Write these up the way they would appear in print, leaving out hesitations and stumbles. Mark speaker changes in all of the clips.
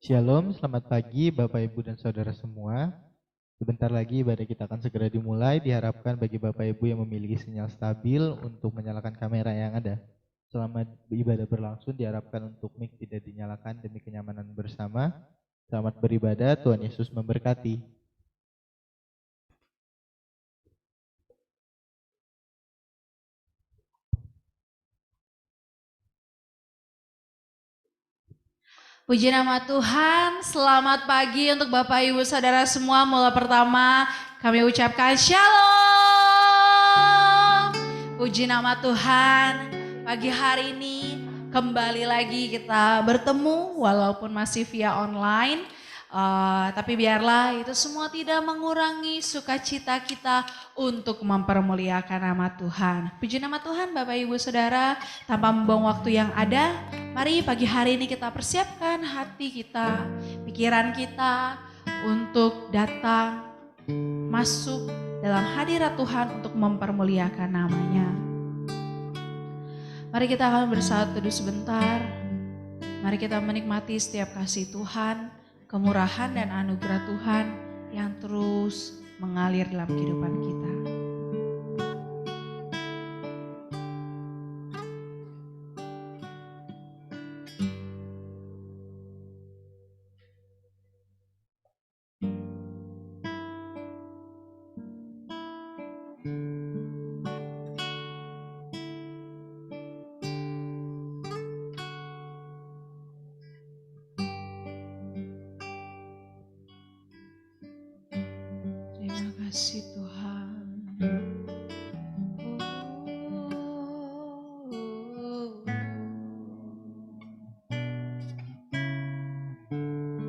Speaker 1: Shalom, selamat pagi Bapak Ibu dan Saudara semua. Sebentar lagi ibadah kita akan segera dimulai. Diharapkan bagi Bapak Ibu yang memiliki sinyal stabil untuk menyalakan kamera yang ada. Selama ibadah berlangsung diharapkan untuk mic tidak dinyalakan demi kenyamanan bersama. Selamat beribadah, Tuhan Yesus memberkati.
Speaker 2: Puji nama Tuhan, selamat pagi untuk Bapak Ibu Saudara semua. Mula pertama kami ucapkan Shalom. Puji nama Tuhan, pagi hari ini kembali lagi kita bertemu walaupun masih via online. Tapi biarlah itu semua tidak mengurangi sukacita kita untuk mempermuliakan nama Tuhan. Puji nama Tuhan Bapak Ibu Saudara, tanpa membuang waktu yang ada, mari pagi hari ini kita persiapkan hati kita, pikiran kita untuk datang masuk dalam hadirat Tuhan untuk mempermuliakan namanya. Mari kita akan bersatu dulu sebentar. Mari kita menikmati setiap kasih Tuhan, kemurahan dan anugerah Tuhan yang terus mengalir dalam kehidupan kita. Terima kasih Tuhan.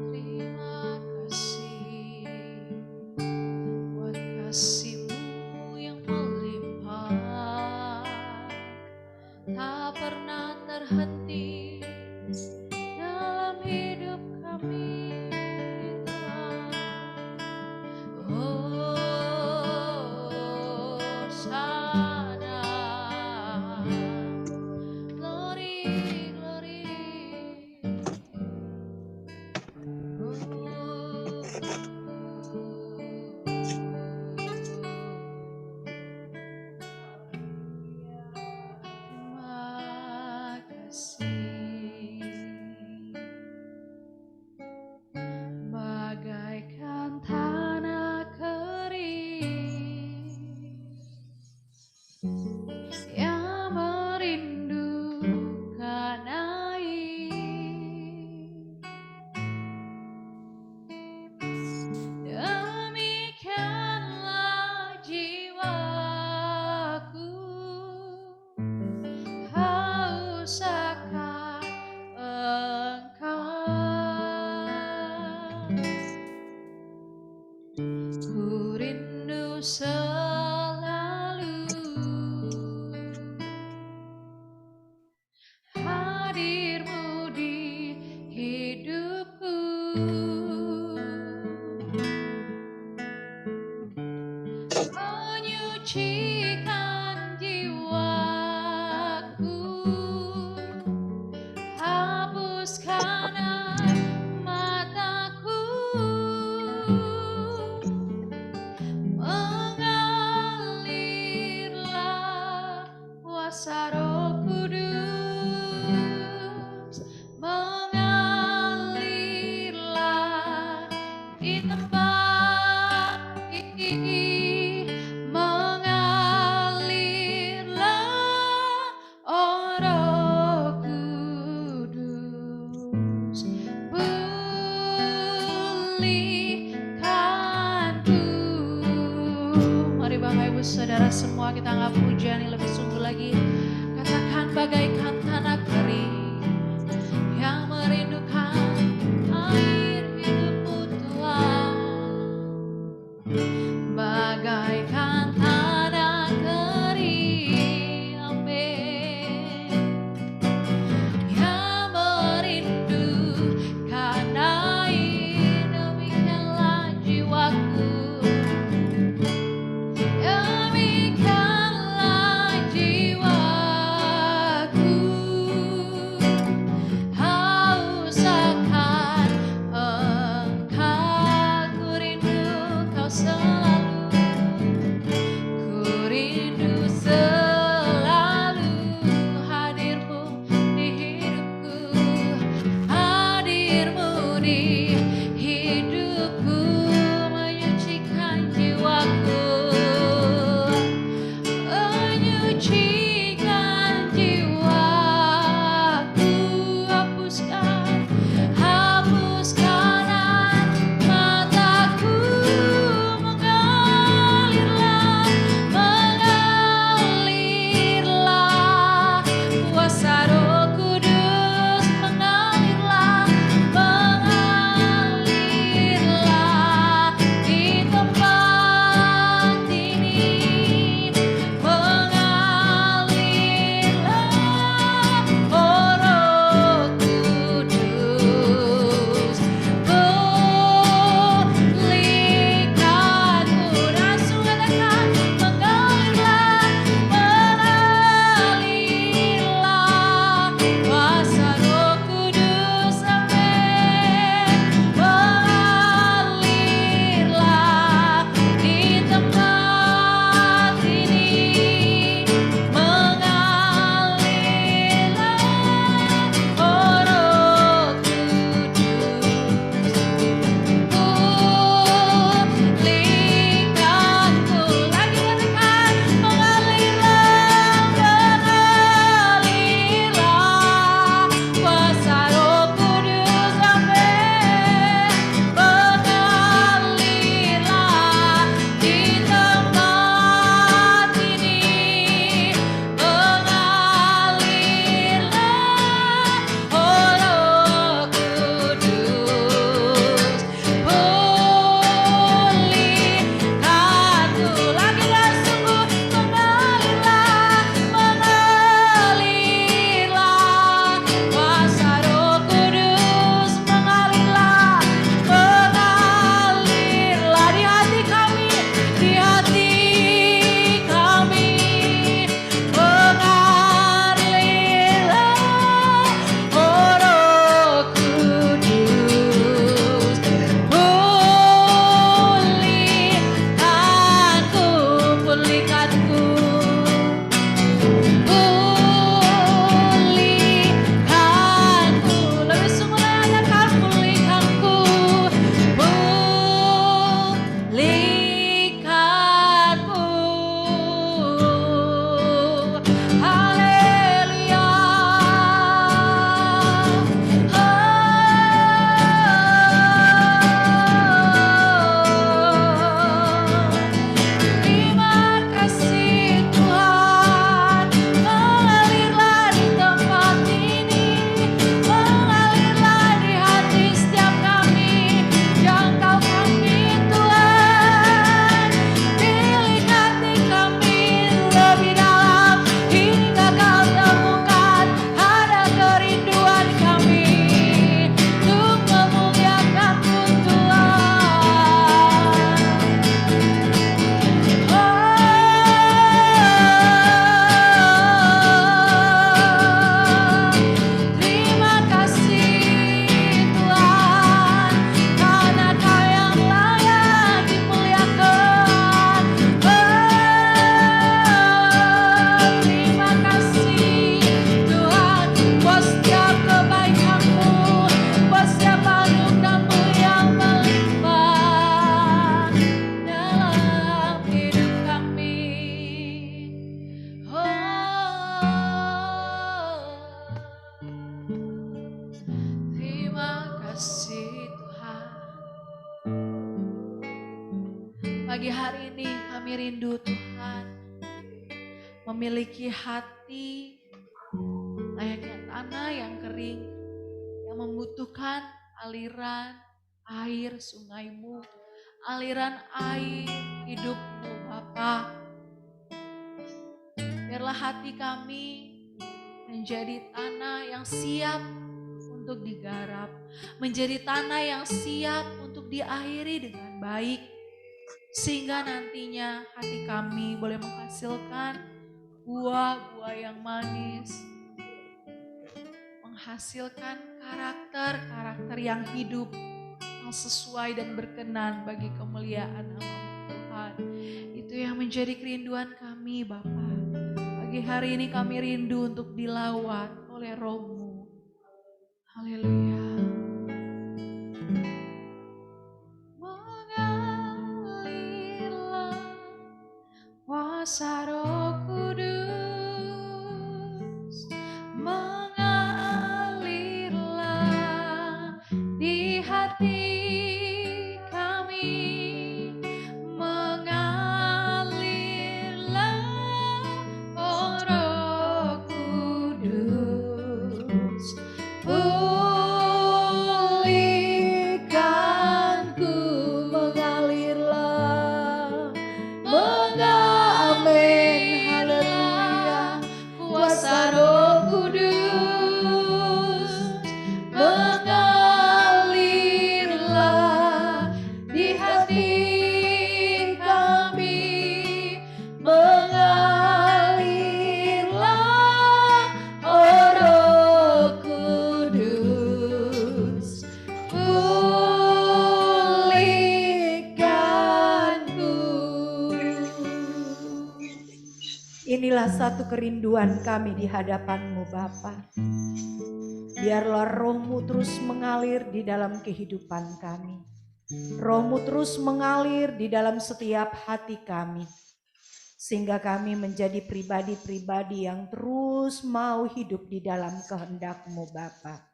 Speaker 2: Terima kasih buat kasih-Mu yang melimpah, tak pernah terhenti dalam hidup kami, Tuhan. Hosana, glory, glory. Terima kasih. Bagaikan tanah kering yang merindukan air, demikianlah jiwaku haus akan Engkau. Ku rindu selalu hadir-Mu di hidupku, menyucikan jiwaku, hapuskan air mataku, mengalirlah kuasa Roh Kudus, mengalirlah di tempat ini, mengalirlah oh Roh Kudus, pulihkanku. Mari Bapak Ibu Saudara semua kita angkat pujian yang lebih sungguh lagi. Katakan bagaikan tanah kering yang merindukan air hidup-Mu Tuhan. Bagaikan tanah kering, amin, yang merindukan air, demikianlah jiwaku, demikianlah kasih Tuhan. Pagi hari ini kami rindu Tuhan memiliki hati layaknya tanah yang kering, yang membutuhkan aliran air sungai-Mu, aliran air hidup-Mu Bapa. Biarlah hati kami menjadi tanah yang siap untuk digarap, menjadi tanah yang siap untuk diairi dengan baik, sehingga nantinya hati kami boleh menghasilkan buah-buah yang manis, menghasilkan karakter-karakter yang hidup, yang sesuai dan berkenan bagi kemuliaan nama Tuhan. Itu yang menjadi kerinduan kami Bapa. Pagi hari ini kami rindu untuk dilawat oleh Roh-Mu. Haleluya. Mengalirlah kuasa Roh Kudus, mengalirlah di hati kami, mengalirlah oh Roh Kudus, pulihkanku, mengalirlah, amin, haleluya, kuasa Roh Kudus, mengalirlah di hati kami, mengalirlah oh Roh Kudus, pulihkanku.
Speaker 3: Inilah satu kerinduan kami di hadapan-Mu Bapa. Biarlah Roh-Mu terus mengalir di dalam kehidupan kami. Roh-Mu terus mengalir di dalam setiap hati kami. Sehingga kami menjadi pribadi-pribadi yang terus mau hidup di dalam kehendak-Mu Bapa.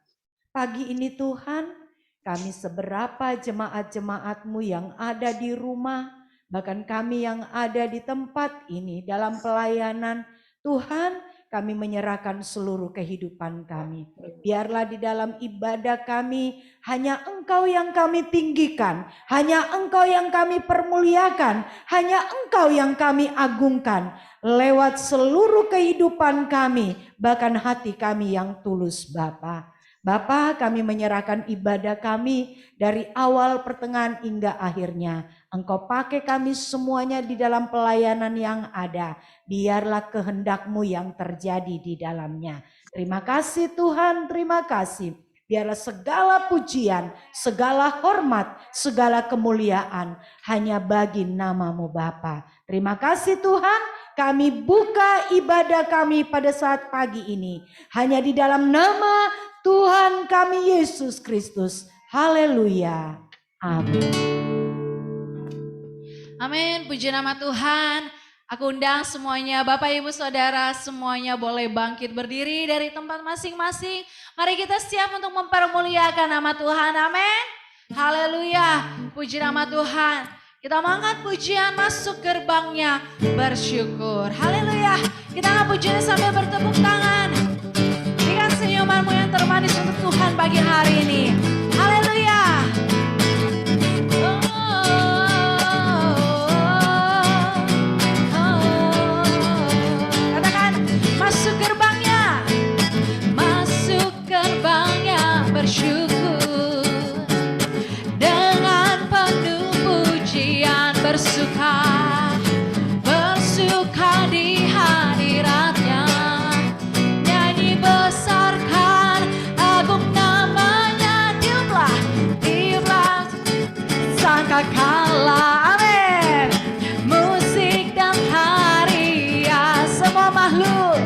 Speaker 3: Pagi ini Tuhan, kami seberapa jemaat-jemaat-Mu yang ada di rumah, bahkan kami yang ada di tempat ini dalam pelayanan, Tuhan, kami menyerahkan seluruh kehidupan kami. Biarlah di dalam ibadah kami hanya Engkau yang kami tinggikan, hanya Engkau yang kami permuliakan, hanya Engkau yang kami agungkan lewat seluruh kehidupan kami, bahkan hati kami yang tulus Bapa. Bapa, kami menyerahkan ibadah kami dari awal, pertengahan hingga akhirnya. Engkau pakai kami semuanya di dalam pelayanan yang ada. Biarlah kehendak-Mu yang terjadi di dalamnya. Terima kasih Tuhan, terima kasih. Biarlah segala pujian, segala hormat, segala kemuliaan hanya bagi nama-Mu Bapa. Terima kasih Tuhan, kami buka ibadah kami pada saat pagi ini. Hanya di dalam nama Tuhan kami Yesus Kristus. Haleluya. Amin.
Speaker 2: Amin, puji nama Tuhan. Aku undang semuanya, Bapak Ibu Saudara, semuanya boleh bangkit berdiri dari tempat masing-masing. Mari kita siap untuk mempermuliakan nama Tuhan, amin. Haleluya, puji nama Tuhan. Kita mengangkat pujian masuk gerbangnya bersyukur. Haleluya, kita angkat pujian sambil bertepuk tangan. Berikan senyumanmu yang termanis untuk Tuhan pagi hari ini. Haleluya. Masuk gerbangnya bersyukur, dengan penuh pujian bersuka di hadiratnya, nyanyi besarkan agung namanya, tiuplah sangkakala, amin. Musik dan tarian semua makhluk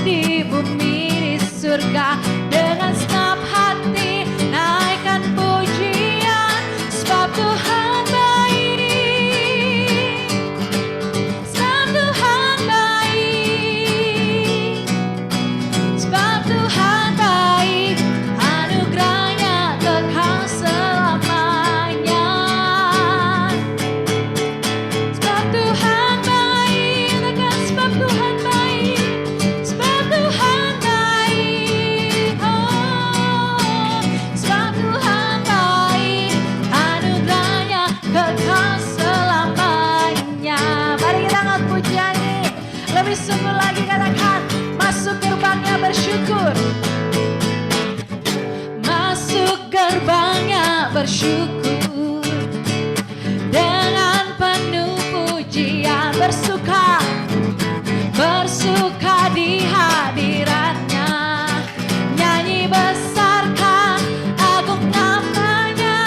Speaker 2: di bumi, di surga, dengan segenap hati naikkan pujian, sebab Tuhan baik, sebab Tuhan baik, sebab Tuhan baik. bersyukur dengan penuh pujian, bersuka di hadiratnya, nyanyi besarkan agung namanya,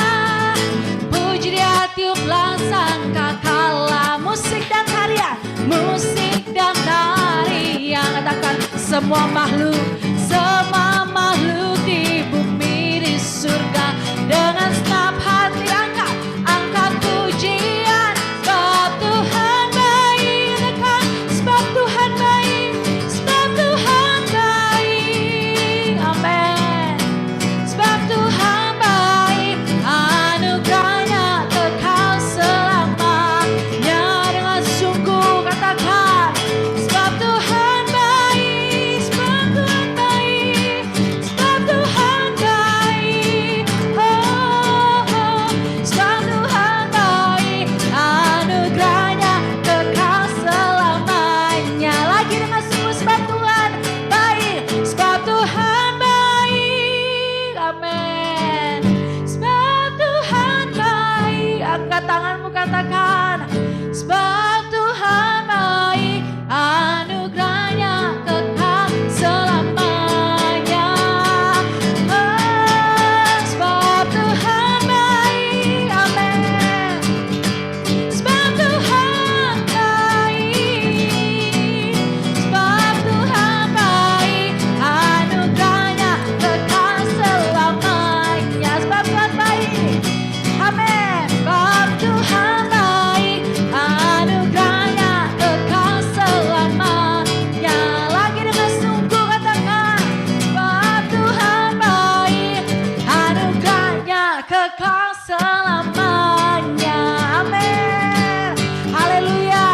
Speaker 2: puji dia tiuplah sangkakala, musik dan tarian, katakan semua makhluk di bumi di surga, dengan segenap hati angkat pujian, sebab Tuhan baik, katakan sebab Tuhan baik, sebab Tuhan baik, amin. Sebab Tuhan baik, anugerahnya kekal selamanya, dengan sungguh katakan sebab Tuhan baik, sebab Tuhan baik, sebab Tuhan baik, sebab Tuhan baik, anugerahnya kekal selamanya. Lagi dengan sungguh sebab Tuhan baik, sebab Tuhan baik, amin. Sebab Tuhan baik, angkat tanganmu katakan sebab Tuhan baik, anugerahnya kekal selamanya. Sebab Tuhan baik, amin. Sebab Tuhan baik, sebab Tuhan baik, anugerahnya kekal selamanya. Sebab Tuhan baik, amin. Sebab Tuhan baik, anugerahnya kekal selamanya. Lagi dengan sungguh katakan sebab Tuhan baik, anugerahnya kekal selamanya, amin. Haleluya.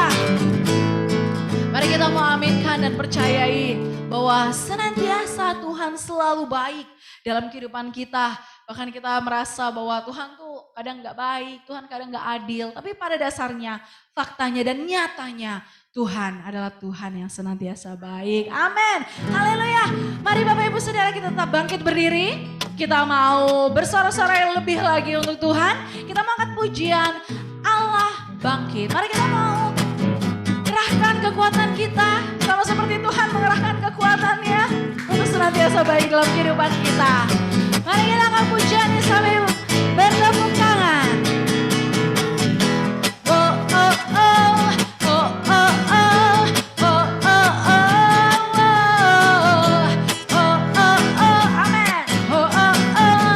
Speaker 2: Mari kita mau aminkan dan percayai bahwa senantiasa Tuhan selalu baik dalam kehidupan kita. Bahkan kita merasa bahwa Tuhan tuh kadang gak baik, Tuhan kadang gak adil. Tapi pada dasarnya, faktanya dan nyatanya Tuhan adalah Tuhan yang senantiasa baik. Amin. Haleluya. Mari Bapak Ibu Saudara kita tetap bangkit berdiri. Kita mau bersorak-sorai yang lebih lagi untuk Tuhan. Kita mau angkat pujian Allah bangkit. Mari kita mau kerahkan kekuatan kita, sama seperti Tuhan mengerahkan kekuatannya untuk senantiasa baik dalam kehidupan kita. Mari kita angkat pujiannya sambil bertepuk tangan. Oh oh oh, oh oh oh, oh oh oh, oh oh oh, amin. Oh oh oh,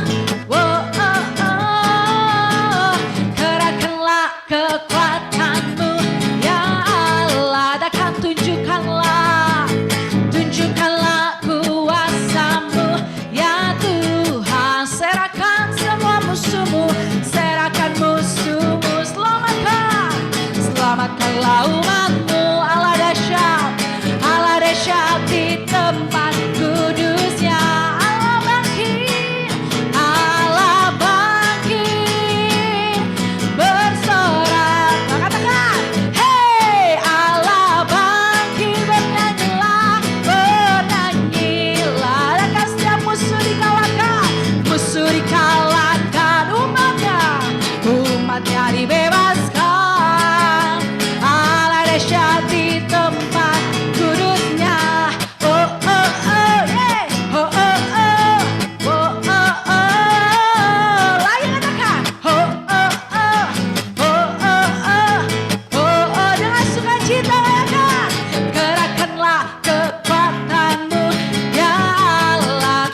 Speaker 2: oh oh oh, kerahkanlah kekuatanmu ya Allah, dan tunjukkanlah kuasamu ya Tuhan. Serahkan semua musuhmu, serahkan musuhmu, selamatkanlah umatmu. Allah dahsyat di tempat kudusnya. Allah bangkit, bersorak. Katakan, hey Allah bangkit, bernyanyilah, dan setiap musuh dikalahkan, umatnya dibebaskan. Allah dahsyat di tempat kudusnya. Oh oh oh, yeah. Oh oh oh, oh oh oh. Lagi katakan, oh oh oh, oh oh oh, oh oh. Dengan sukacita katakan, kerahkanlah kekuatanmu ya Allah,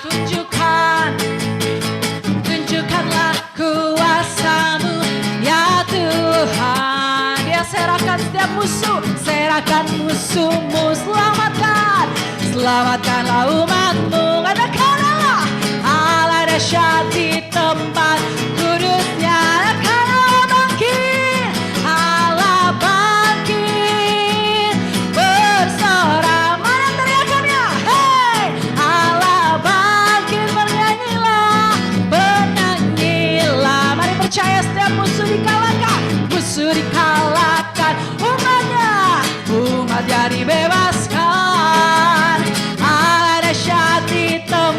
Speaker 2: tunjukkanlah kuasamu ya Tuhan. Dia serahkan setiap musuh, serahkan musuhmu, selamatkanlah umatmu. Katakanlah, Allah dahsyat di tempat kudusnya. Allah bangkit, bersorak. Mana teriakannya? Hey, Allah bangkit, bernyanyilah. Mari percaya setiap musuh dikalahkan, umatnya dibebaskan. Allah dahsyat di tempat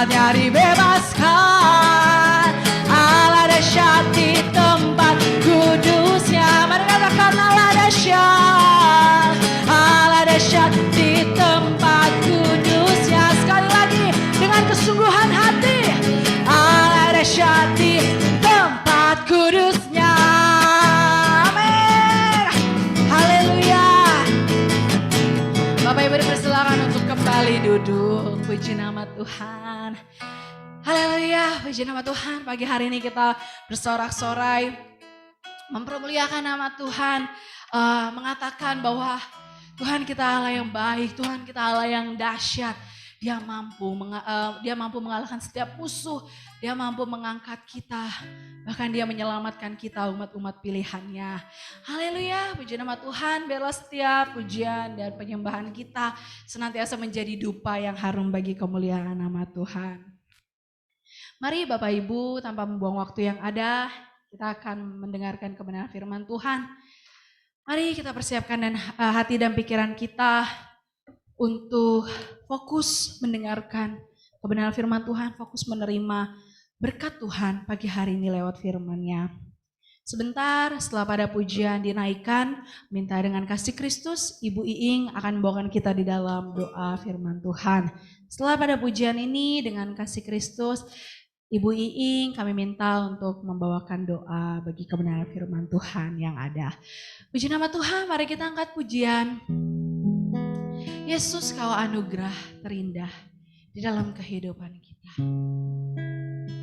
Speaker 2: saatnya dibebaskan. Allah dahsyat di tempat kudusnya. Mari katakan Allah dahsyat. Allah dahsyat di tempat kudusnya. Sekali lagi dengan kesungguhan hati. Allah dahsyat di tempat kudusnya. Amin. Haleluya. Bapak Ibu dipersilakan untuk kembali duduk. Puji nama Tuhan. Haleluya, puji nama Tuhan. Pagi hari ini kita bersorak-sorai mempermuliakan nama Tuhan, mengatakan bahwa Tuhan kita Allah yang baik, Tuhan kita Allah yang dahsyat. Dia mampu mengalahkan setiap musuh, Dia mampu mengangkat kita, bahkan Dia menyelamatkan kita umat-umat pilihannya. Haleluya, puji nama Tuhan. Biarlah setiap pujian dan penyembahan kita senantiasa menjadi dupa yang harum bagi kemuliaan nama Tuhan. Mari Bapak Ibu, tanpa membuang waktu yang ada, kita akan mendengarkan kebenaran firman Tuhan. Mari kita persiapkan hati dan pikiran kita untuk fokus mendengarkan kebenaran firman Tuhan, fokus menerima berkat Tuhan pagi hari ini lewat firman-Nya. Sebentar setelah pada pujian dinaikkan, minta dengan kasih Kristus, Ibu Iing akan membawakan kita di dalam doa firman Tuhan. Setelah pada pujian ini dengan kasih Kristus, Ibu Iing kami minta untuk membawakan doa bagi kebenaran firman Tuhan yang ada. Puji nama Tuhan, mari kita angkat pujian. Yesus, Kau anugerah terindah di dalam kehidupan kita.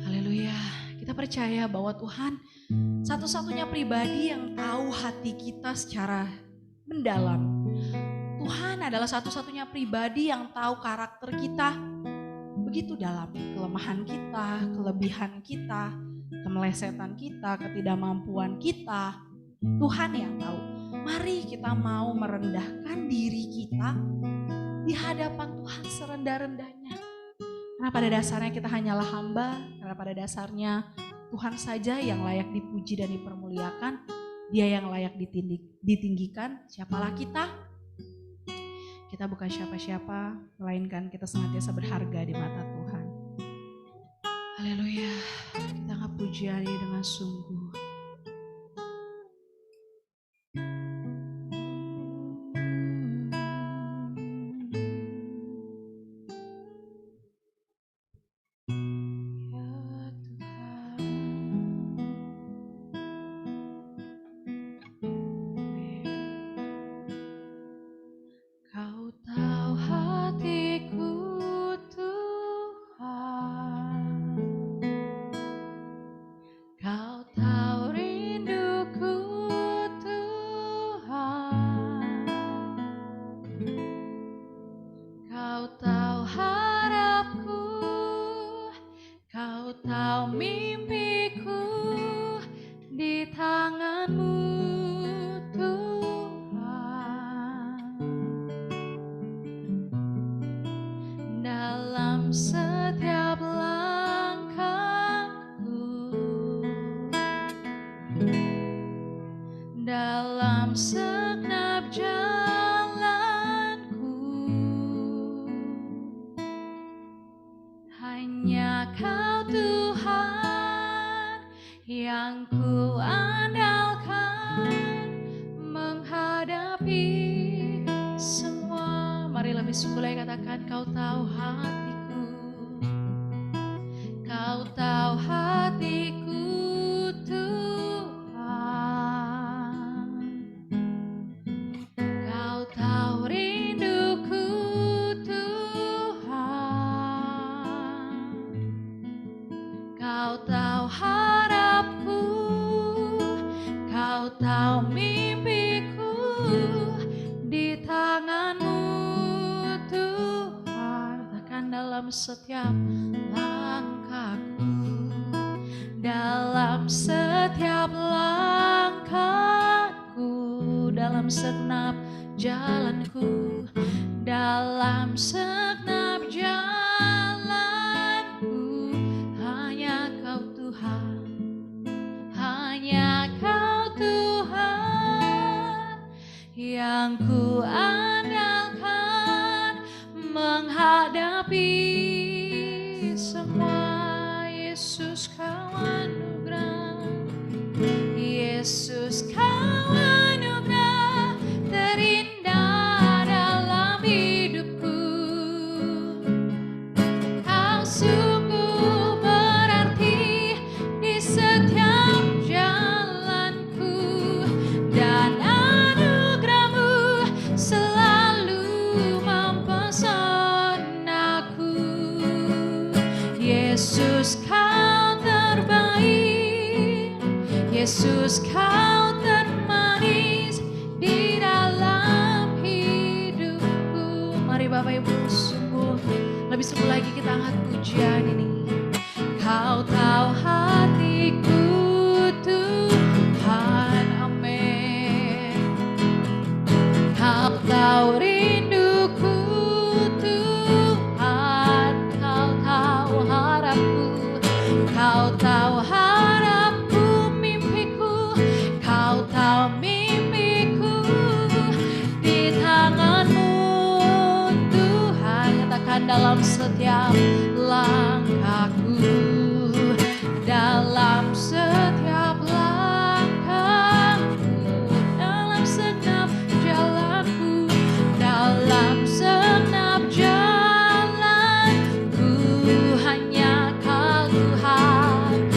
Speaker 2: Haleluya. Kita percaya bahwa Tuhan satu-satunya pribadi yang tahu hati kita secara mendalam. Tuhan adalah satu-satunya pribadi yang tahu karakter kita begitu dalam. Kelemahan kita, kelebihan kita, kemelesetan kita, ketidakmampuan kita. Tuhan yang tahu. Mari kita mau merendahkan diri kita di hadapan Tuhan serendah-rendahnya. Karena pada dasarnya kita hanyalah hamba, karena pada dasarnya Tuhan saja yang layak dipuji dan dipermuliakan. Dia yang layak ditinggikan. Siapalah kita? Kita bukan siapa-siapa, melainkan kita senantiasa berharga di mata Tuhan. Haleluya, kita angkat pujian ini dengan sungguh. Setiap langkahku, dalam setiap langkahku, dalam segenap jalanku, dalam segenap jalanku, hanya Kau Tuhan, hanya Kau Tuhan yang ku andalkan menghadapi semua. Yesus kau anugerah terindah dalam hidupku. Kau sungguh berarti di setiap jalanku, dan anugerahmu selalu mempesonaku. Yesus kau terbaik, Yesus kau termanis di dalam hidupku. Mari Bapak Ibu lebih sungguh lagi kita angkat pujian ini. Kau tahu hatiku Tuhan, amin. Kau tahu rinduku Tuhan, kau tahu harapku, kau tahu harapku, mimpiku, kau tahu mimpiku di tanganmu Tuhan. Katakan dalam setiap langkahku, dalam setiap langkahku, dalam segenap jalanku, dalam segenap jalanku, hanya Kau Tuhan,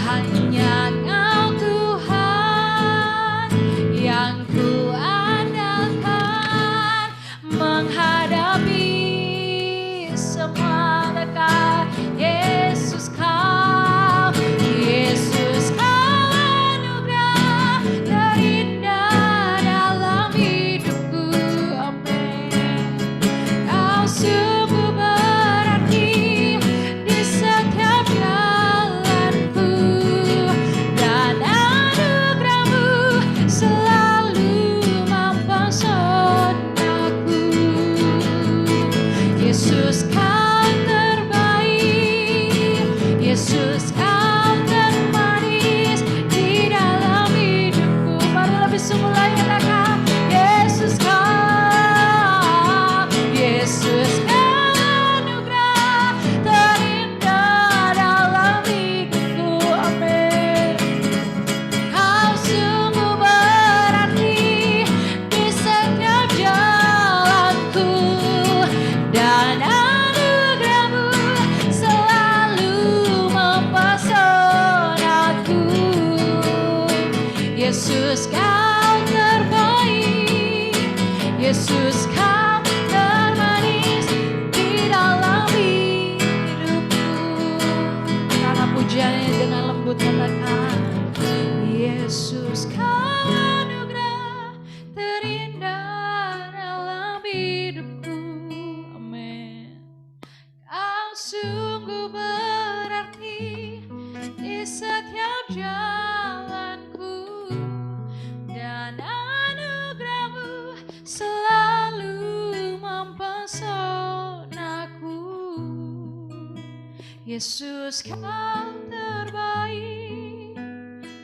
Speaker 2: hanya Kau Tuhan yang ku andalkan menghadapi semua dekat. Yesus kau, Yesus kau anugerah terindah dalam hidupku, amin. Kau sungguh berarti di setiap jalanku, dan anugerahmu selalu mempesonaku. Yesus kau terbaik, Yesus kau termanis di dalam hidupku. Mari lebih sungguh lagi katakan, Yesus kau, Yesus kau anugerah terindah dalam hidupku, amin. Kau sungguh berarti di setiap jalanku, dan anugerahmu selalu mempesonaku. Yesus kau terbaik, Yesus kau termanis di dalam hidupku. Karena pujiannya dengan lembut katakan, Yesus kau anugerah terindah dalam hidupku, amin. Kau sungguh berarti di setiap jalanku, dan anugerahmu selalu mempesonaku. Yesus kau terbaik,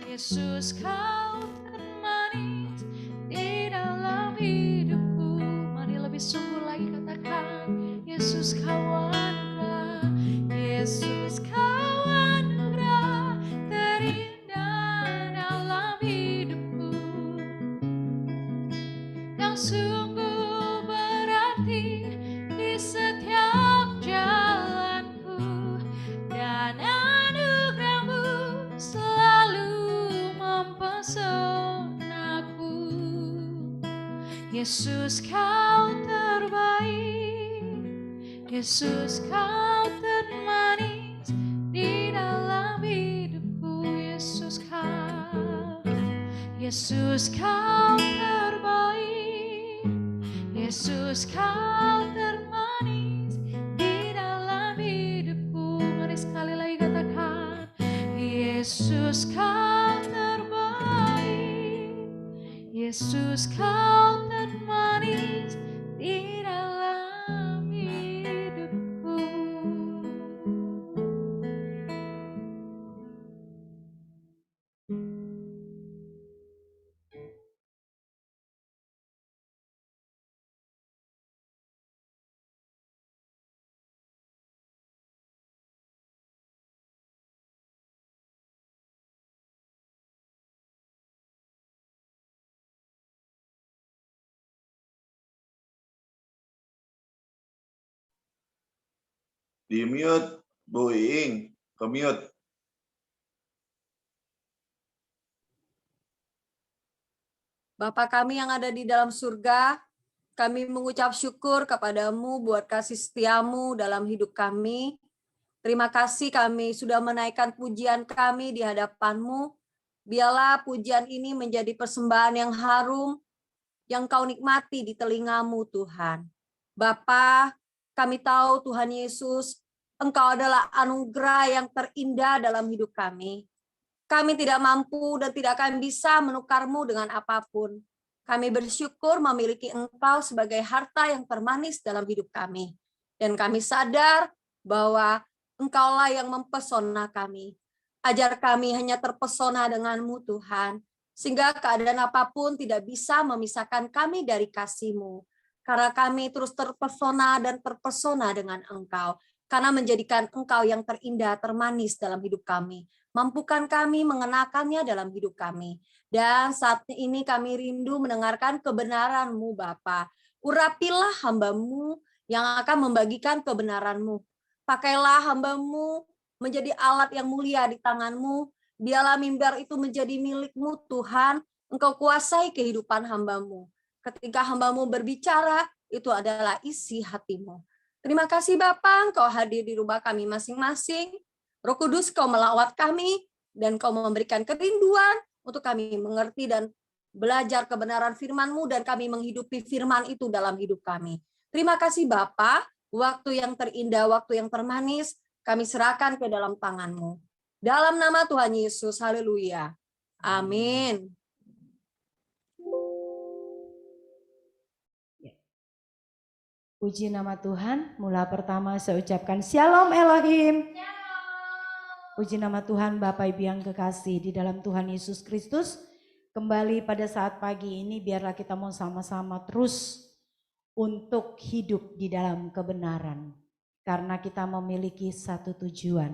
Speaker 2: Yesus kau termanis di dalam hidupku. Mari lebih sungguh lagi katakan, Yesus kau anugerah, Yesus kau anugerah terindah dalam hidupku. Yang sungguh berarti di setiap jalanku, dan anugerahmu selalu mempesonaku. Yesus kau terbaik, Yesus kau termanis di dalam hidupku. Yesus kau, Yesus kau terbaik, Yesus kau termanis di dalam hidupku. Mari sekali lagi katakan, Yesus kau terbaik, Yesus kau termanis di dalam hidupku.
Speaker 4: Di mute, Bu Iing, ke mute.
Speaker 5: Bapa kami yang ada di dalam surga, kami mengucap syukur kepadamu buat kasih setiamu dalam hidup kami. Terima kasih kami sudah menaikkan pujian kami di hadapanmu. Biarlah pujian ini menjadi persembahan yang harum, yang kau nikmati di telingamu Tuhan. Bapa, kami tahu Tuhan Yesus, Engkau adalah anugerah yang terindah dalam hidup kami. Kami tidak mampu dan tidak akan bisa menukarmu dengan apapun. Kami bersyukur memiliki Engkau sebagai harta yang termanis dalam hidup kami. Dan kami sadar bahwa Engkaulah yang mempesona kami. Ajar kami hanya terpesona denganmu Tuhan. Sehingga keadaan apapun tidak bisa memisahkan kami dari kasih-Mu. Karena kami terus terpesona dan terpesona dengan Engkau. Karena menjadikan Engkau yang terindah, termanis dalam hidup kami. Mampukan kami mengenakannya dalam hidup kami. Dan saat ini kami rindu mendengarkan kebenaran-Mu Bapa. Urapilah hamba-Mu yang akan membagikan kebenaran-Mu. Pakailah hamba-Mu menjadi alat yang mulia di tangan-Mu. Biarlah mimbar itu menjadi milik-Mu Tuhan. Engkau kuasai kehidupan hamba-Mu. Ketika hamba-Mu berbicara, itu adalah isi hati-Mu. Terima kasih Bapa, Engkau hadir di rumah kami masing-masing. Roh Kudus, Kau melawat kami, dan Kau memberikan kerinduan untuk kami mengerti dan belajar kebenaran firman-Mu, dan kami menghidupi firman itu dalam hidup kami. Terima kasih Bapa, waktu yang terindah, waktu yang termanis, kami serahkan ke dalam tangan-Mu. Dalam nama Tuhan Yesus, haleluya. Amin.
Speaker 3: Puji nama Tuhan, mula pertama saya ucapkan Shalom Elohim. Puji nama Tuhan Bapak Ibu yang kekasih di dalam Tuhan Yesus Kristus. Kembali pada saat pagi ini biarlah kita mau sama-sama terus untuk hidup di dalam kebenaran. Karena kita memiliki satu tujuan,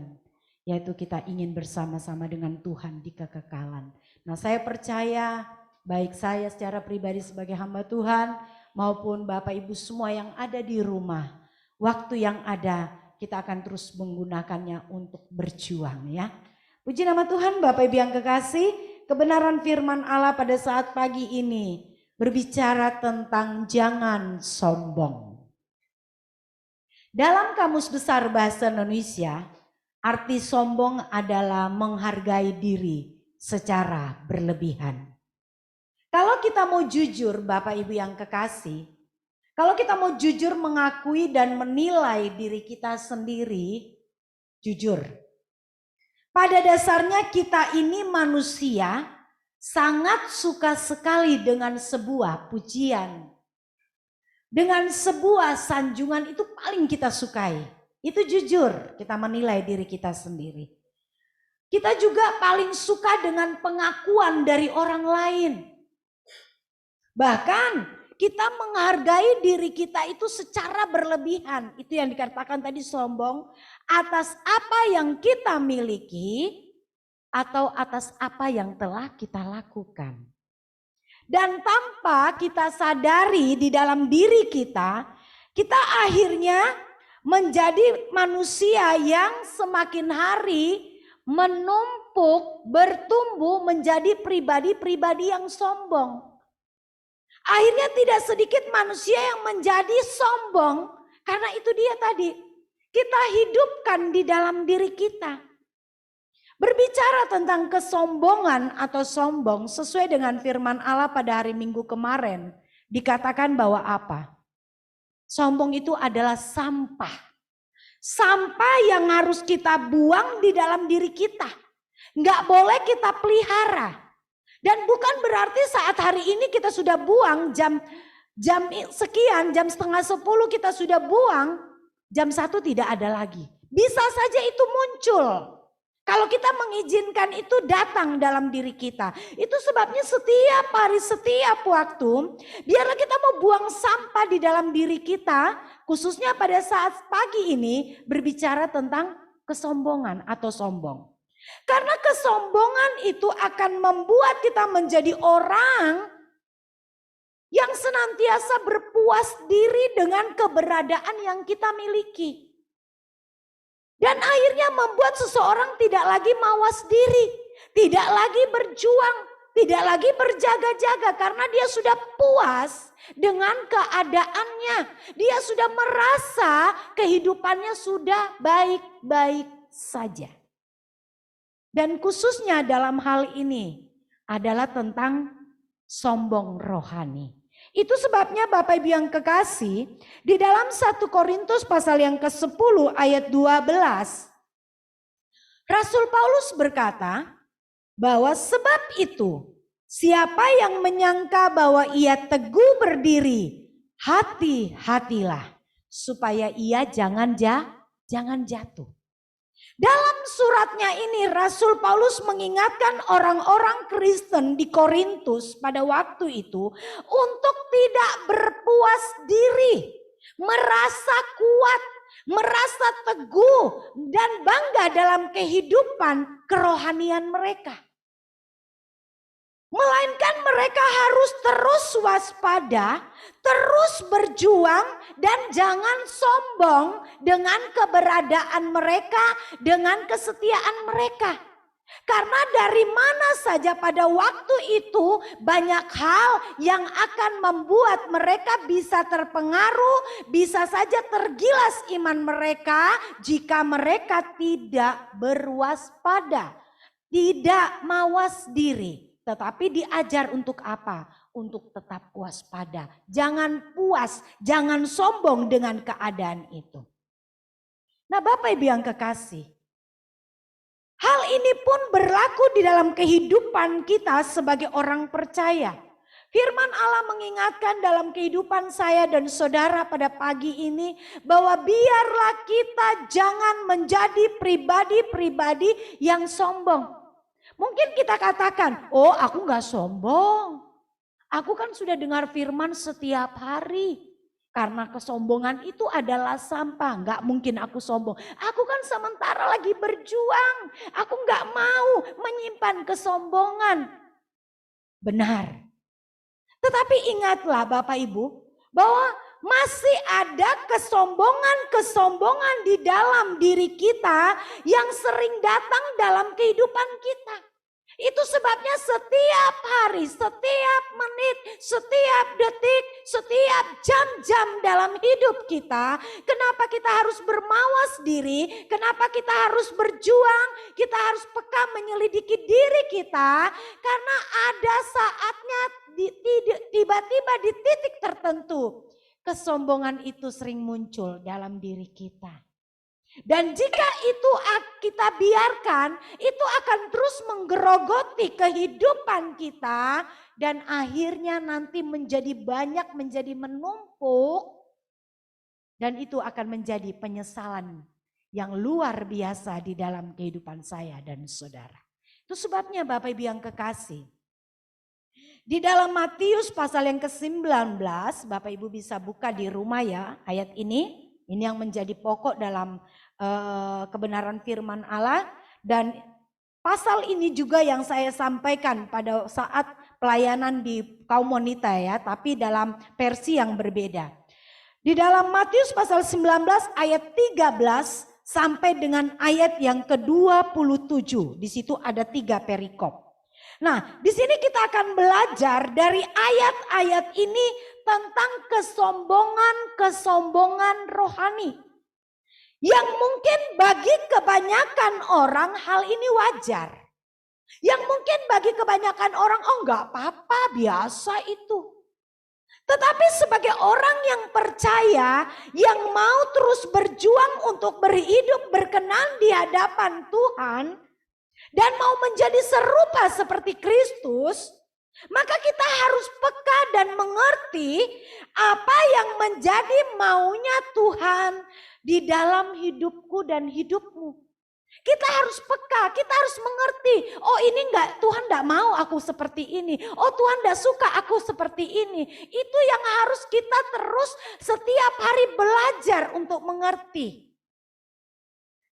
Speaker 3: yaitu kita ingin bersama-sama dengan Tuhan di kekekalan. Nah, saya percaya baik saya secara pribadi sebagai hamba Tuhan maupun Bapak Ibu semua yang ada di rumah, waktu yang ada kita akan terus menggunakannya untuk berjuang ya. Puji nama Tuhan Bapak Ibu yang kekasih, kebenaran firman Allah pada saat pagi ini berbicara tentang jangan sombong. Dalam Kamus Besar Bahasa Indonesia, arti sombong adalah menghargai diri secara berlebihan. Kalau kita mau jujur Bapak Ibu yang kekasih, kalau kita mau jujur mengakui dan menilai diri kita sendiri, jujur. Pada dasarnya kita ini manusia sangat suka sekali dengan sebuah pujian. Dengan sebuah sanjungan itu paling kita sukai. Itu jujur kita menilai diri kita sendiri. Kita juga paling suka dengan pengakuan dari orang lain. Bahkan kita menghargai diri kita itu secara berlebihan. Itu yang dikatakan tadi sombong atas apa yang kita miliki atau atas apa yang telah kita lakukan. Dan tanpa kita sadari di dalam diri kita, kita akhirnya menjadi manusia yang semakin hari menumpuk, bertumbuh menjadi pribadi-pribadi yang sombong. Akhirnya tidak sedikit manusia yang menjadi sombong karena itu dia tadi. Kita hidupkan di dalam diri kita. Berbicara tentang kesombongan atau sombong sesuai dengan firman Allah pada hari Minggu kemarin. Dikatakan bahwa apa? Sombong itu adalah sampah. Sampah yang harus kita buang di dalam diri kita. Nggak boleh kita pelihara. Dan bukan berarti saat hari ini kita sudah buang jam sekian, jam 9:30 kita sudah buang, jam 1 tidak ada lagi. Bisa saja itu muncul. Kalau kita mengizinkan itu datang dalam diri kita. Itu sebabnya setiap hari, setiap waktu, biarlah kita mau buang sampah di dalam diri kita, khususnya pada saat pagi ini berbicara tentang kesombongan atau sombong. Karena kesombongan itu akan membuat kita menjadi orang yang senantiasa berpuas diri dengan keberadaan yang kita miliki. Dan akhirnya membuat seseorang tidak lagi mawas diri, tidak lagi berjuang, tidak lagi berjaga-jaga karena dia sudah puas dengan keadaannya. Dia sudah merasa kehidupannya sudah baik-baik saja. Dan khususnya dalam hal ini adalah tentang sombong rohani. Itu sebabnya Bapak Ibu yang kekasih, di dalam 1 Korintus pasal yang ke-10 ayat 12, Rasul Paulus berkata bahwa sebab itu siapa yang menyangka bahwa ia teguh berdiri, hati-hatilah supaya ia jangan jatuh. Dalam suratnya ini Rasul Paulus mengingatkan orang-orang Kristen di Korintus pada waktu itu untuk tidak berpuas diri, merasa kuat, merasa teguh dan bangga dalam kehidupan kerohanian mereka. Melainkan mereka harus terus waspada, terus berjuang dan jangan sombong dengan keberadaan mereka, dengan kesetiaan mereka. Karena dari mana saja pada waktu itu banyak hal yang akan membuat mereka bisa terpengaruh, bisa saja tergilas iman mereka jika mereka tidak berwaspada, tidak mawas diri. Tetapi diajar untuk apa? Untuk tetap waspada. Jangan puas, jangan sombong dengan keadaan itu. Nah Bapak Ibu yang kekasih, hal ini pun berlaku di dalam kehidupan kita sebagai orang percaya. Firman Allah mengingatkan dalam kehidupan saya dan saudara pada pagi ini bahwa biarlah kita jangan menjadi pribadi-pribadi yang sombong. Mungkin kita katakan, oh aku gak sombong. Aku kan sudah dengar firman setiap hari. Karena kesombongan itu adalah sampah. Gak mungkin aku sombong. Aku kan sementara lagi berjuang. Aku gak mau menyimpan kesombongan. Benar. Tetapi ingatlah Bapak Ibu, bahwa masih ada kesombongan-kesombongan di dalam diri kita yang sering datang dalam kehidupan kita. Itu sebabnya setiap hari, setiap menit, setiap detik, setiap jam-jam dalam hidup kita, kenapa kita harus bermawas diri, kenapa kita harus berjuang, kita harus peka menyelidiki diri kita, karena ada saatnya tiba-tiba di titik tertentu kesombongan itu sering muncul dalam diri kita. Dan jika itu kita biarkan, itu akan terus menggerogoti kehidupan kita dan akhirnya nanti menjadi banyak, menjadi menumpuk dan itu akan menjadi penyesalan yang luar biasa di dalam kehidupan saya dan saudara. Itu sebabnya Bapak Ibu yang kekasih, di dalam Matius pasal yang ke-19, Bapak Ibu bisa buka di rumah ya ayat ini yang menjadi pokok dalam kebenaran firman Allah. Dan pasal ini juga yang saya sampaikan pada saat pelayanan di kaum wanita ya, tapi dalam versi yang berbeda. Di dalam Matius pasal 19 ayat 13 sampai dengan ayat yang ke-27, di situ ada 3 perikop. Nah, di sini kita akan belajar dari ayat-ayat ini tentang kesombongan rohani. Yang mungkin bagi kebanyakan orang hal ini wajar. Yang mungkin bagi kebanyakan orang, oh enggak apa-apa, biasa itu. Tetapi sebagai orang yang percaya, yang mau terus berjuang untuk berhidup berkenan di hadapan Tuhan, dan mau menjadi serupa seperti Kristus, maka kita harus peka dan mengerti apa yang menjadi maunya Tuhan di dalam hidupku dan hidupmu. Kita harus peka, kita harus mengerti. Oh ini enggak, Tuhan enggak mau aku seperti ini. Oh Tuhan enggak suka aku seperti ini. Itu yang harus kita terus setiap hari belajar untuk mengerti.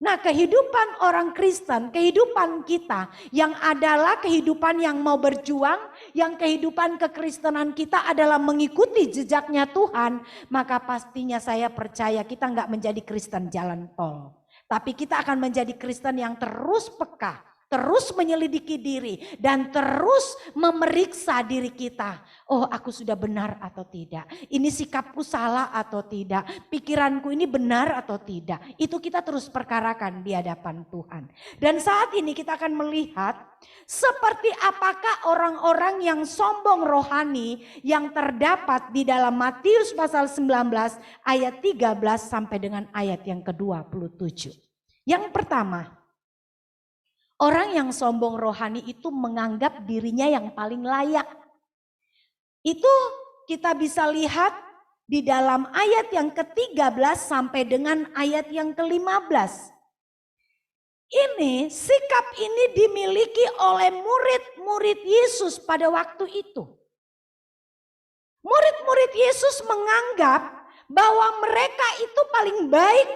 Speaker 3: Nah kehidupan orang Kristen, kehidupan kita yang adalah kehidupan yang mau berjuang, yang kehidupan kekristenan kita adalah mengikuti jejaknya Tuhan, maka pastinya saya percaya kita enggak menjadi Kristen jalan tol. Tapi kita akan menjadi Kristen yang terus peka, terus menyelidiki diri, dan terus memeriksa diri kita. Oh, aku sudah benar atau tidak? Ini sikapku salah atau tidak? Pikiranku ini benar atau tidak? Itu kita terus perkarakan di hadapan Tuhan. Dan saat ini kita akan melihat seperti apakah orang-orang yang sombong rohani yang terdapat di dalam Matius pasal 19 ayat 13 sampai dengan ayat yang ke-27. Yang pertama, orang yang sombong rohani itu menganggap dirinya yang paling layak. Itu kita bisa lihat di dalam ayat yang ke-13 sampai dengan ayat yang ke-15. Ini, sikap ini dimiliki oleh murid-murid Yesus pada waktu itu. Murid-murid Yesus menganggap bahwa mereka itu paling baik.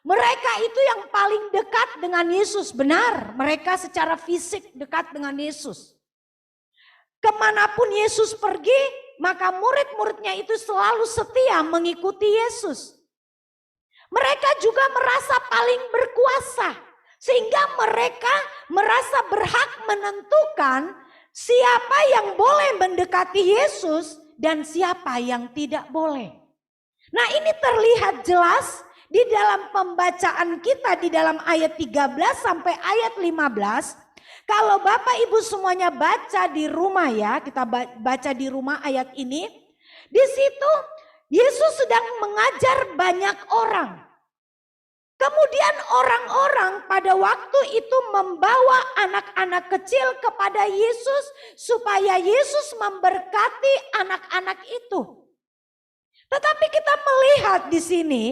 Speaker 3: Mereka itu yang paling dekat dengan Yesus. Benar, mereka secara fisik dekat dengan Yesus. Kemanapun Yesus pergi, maka murid-muridnya itu selalu setia mengikuti Yesus. Mereka juga merasa paling berkuasa. Sehingga mereka merasa berhak menentukan siapa yang boleh mendekati Yesus dan siapa yang tidak boleh. Nah, ini terlihat jelas di dalam pembacaan kita di dalam ayat 13 sampai ayat 15, kalau Bapak Ibu semuanya baca di rumah ya, kita baca di rumah ayat ini, di situ Yesus sedang mengajar banyak orang. Kemudian orang-orang pada waktu itu membawa anak-anak kecil kepada Yesus supaya Yesus memberkati anak-anak itu. Tetapi kita melihat di sini,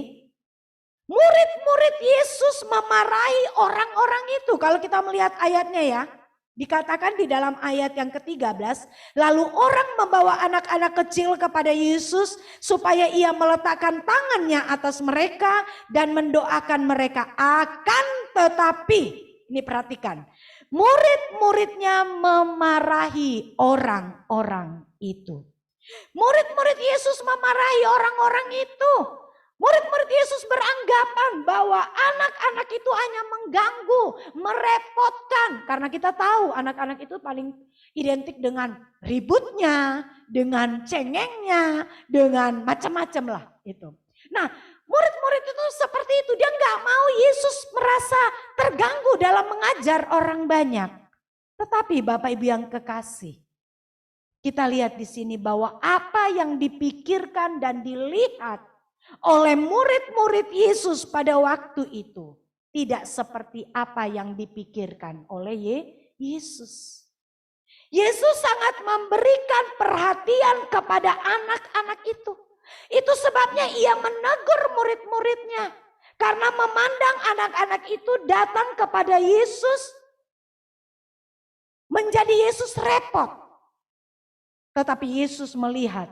Speaker 3: murid-murid Yesus memarahi orang-orang itu. Kalau kita melihat ayatnya ya, dikatakan di dalam ayat yang ke-13, lalu orang membawa anak-anak kecil kepada Yesus supaya ia meletakkan tangannya atas mereka dan mendoakan mereka. Akan tetapi, ini perhatikan, murid-muridnya memarahi orang-orang itu. Murid-murid Yesus memarahi orang-orang itu. Murid-murid Yesus beranggapan bahwa anak-anak itu hanya mengganggu, merepotkan. Karena kita tahu anak-anak itu paling identik dengan ributnya, dengan cengengnya, dengan macam-macam lah itu. Nah, murid-murid itu seperti itu. Dia nggak mau Yesus merasa terganggu dalam mengajar orang banyak. Tetapi Bapak Ibu yang kekasih, kita lihat di sini bahwa apa yang dipikirkan dan dilihat oleh murid-murid Yesus pada waktu itu tidak seperti apa yang dipikirkan oleh Yesus. Yesus sangat memberikan perhatian kepada anak-anak itu. Itu sebabnya ia menegur murid-muridnya. Karena memandang anak-anak itu datang kepada Yesus, menjadi Yesus repot. Tetapi Yesus melihat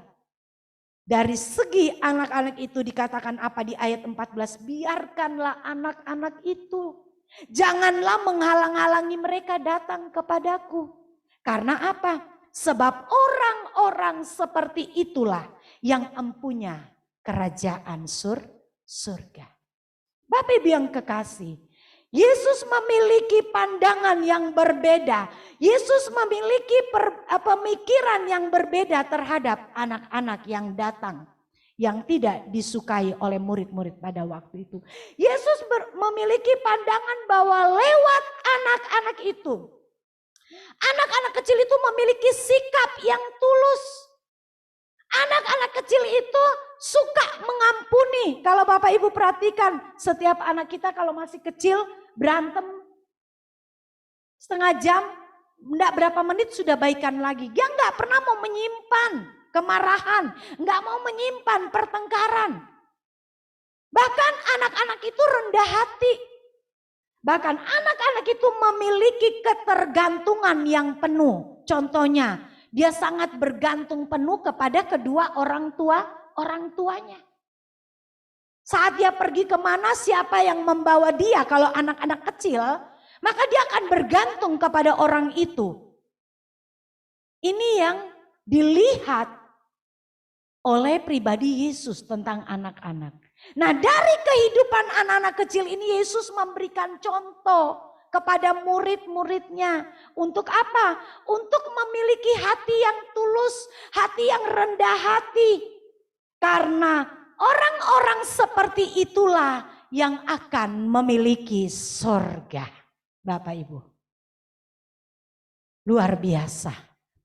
Speaker 3: dari segi anak-anak itu dikatakan apa di ayat 14, biarkanlah anak-anak itu. Janganlah menghalang-halangi mereka datang kepadaku. Karena apa? Sebab orang-orang seperti itulah yang empunya kerajaan surga. Bapak Ibu yang kekasih, Yesus memiliki pandangan yang berbeda. Yesus memiliki pemikiran yang berbeda terhadap anak-anak yang datang, yang tidak disukai oleh murid-murid pada waktu itu. Yesus memiliki pandangan bahwa lewat anak-anak itu, anak-anak kecil itu memiliki sikap yang tulus. Anak-anak kecil itu suka mengampuni. Kalau Bapak Ibu perhatikan, setiap anak kita kalau masih kecil berantem setengah jam, enggak berapa menit sudah baikan lagi. Dia enggak pernah mau menyimpan kemarahan, enggak mau menyimpan pertengkaran. Bahkan anak-anak itu rendah hati. Bahkan anak-anak itu memiliki ketergantungan yang penuh. Contohnya, dia sangat bergantung penuh kepada kedua orang tuanya. Saat dia pergi kemana, siapa yang membawa dia? Kalau anak-anak kecil, maka dia akan bergantung kepada orang itu. Ini yang dilihat oleh pribadi Yesus tentang anak-anak. Nah, dari kehidupan anak-anak kecil ini Yesus memberikan contoh kepada murid-muridnya. Untuk apa? Untuk memiliki hati yang tulus, hati yang rendah hati. Karena orang-orang seperti itulah yang akan memiliki surga. Bapak Ibu. Luar biasa.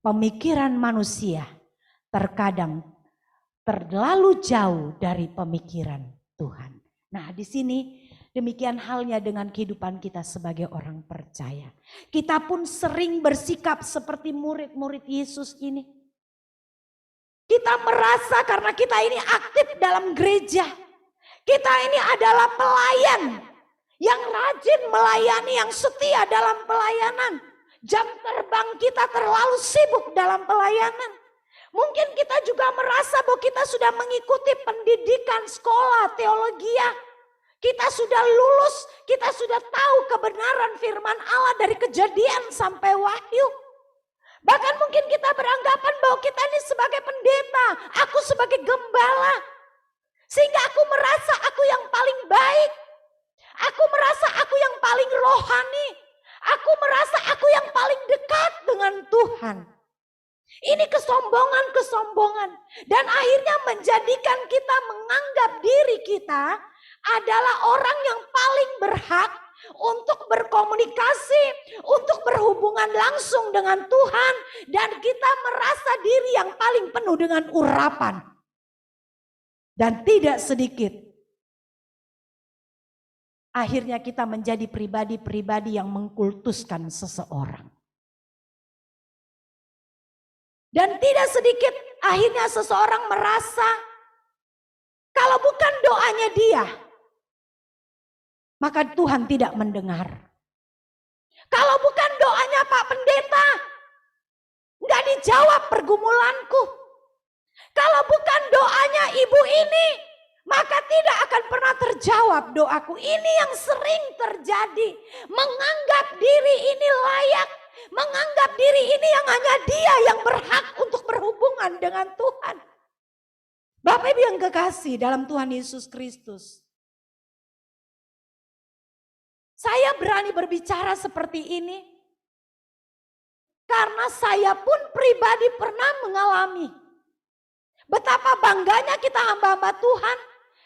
Speaker 3: Pemikiran manusia terkadang terlalu jauh dari pemikiran Tuhan. Nah, di sini demikian halnya dengan kehidupan kita sebagai orang percaya. Kita pun sering bersikap seperti murid-murid Yesus ini. Kita merasa karena kita ini aktif dalam gereja. Kita ini adalah pelayan yang rajin melayani, yang setia dalam pelayanan. Jam terbang kita terlalu sibuk dalam pelayanan. Mungkin kita juga merasa bahwa kita sudah mengikuti pendidikan sekolah teologi. Kita sudah lulus, kita sudah tahu kebenaran firman Allah dari Kejadian sampai Wahyu. Bahkan mungkin kita beranggapan bahwa kita ini sebagai pendeta, aku sebagai gembala. Sehingga aku merasa aku yang paling baik. Aku merasa aku yang paling rohani. Aku merasa aku yang paling dekat dengan Tuhan. Ini kesombongan-kesombongan. Dan akhirnya menjadikan kita menganggap diri kita adalah orang yang paling berhak untuk berkomunikasi, untuk berhubungan langsung dengan Tuhan. Dan kita merasa diri yang paling penuh dengan urapan. Dan tidak sedikit. Akhirnya kita menjadi pribadi-pribadi yang mengkultuskan seseorang. Dan tidak sedikit akhirnya seseorang merasa kalau bukan doanya dia, maka Tuhan tidak mendengar. Kalau bukan doanya Pak Pendeta, enggak dijawab pergumulanku. Kalau bukan doanya ibu ini, maka tidak akan pernah terjawab doaku. Ini yang sering terjadi. Menganggap diri ini layak. Menganggap diri ini yang hanya dia yang berhak untuk berhubungan dengan Tuhan. Bapak Ibu yang kekasih dalam Tuhan Yesus Kristus. Saya berani berbicara seperti ini. Karena saya pun pribadi pernah mengalami. Betapa bangganya kita hamba-hamba Tuhan.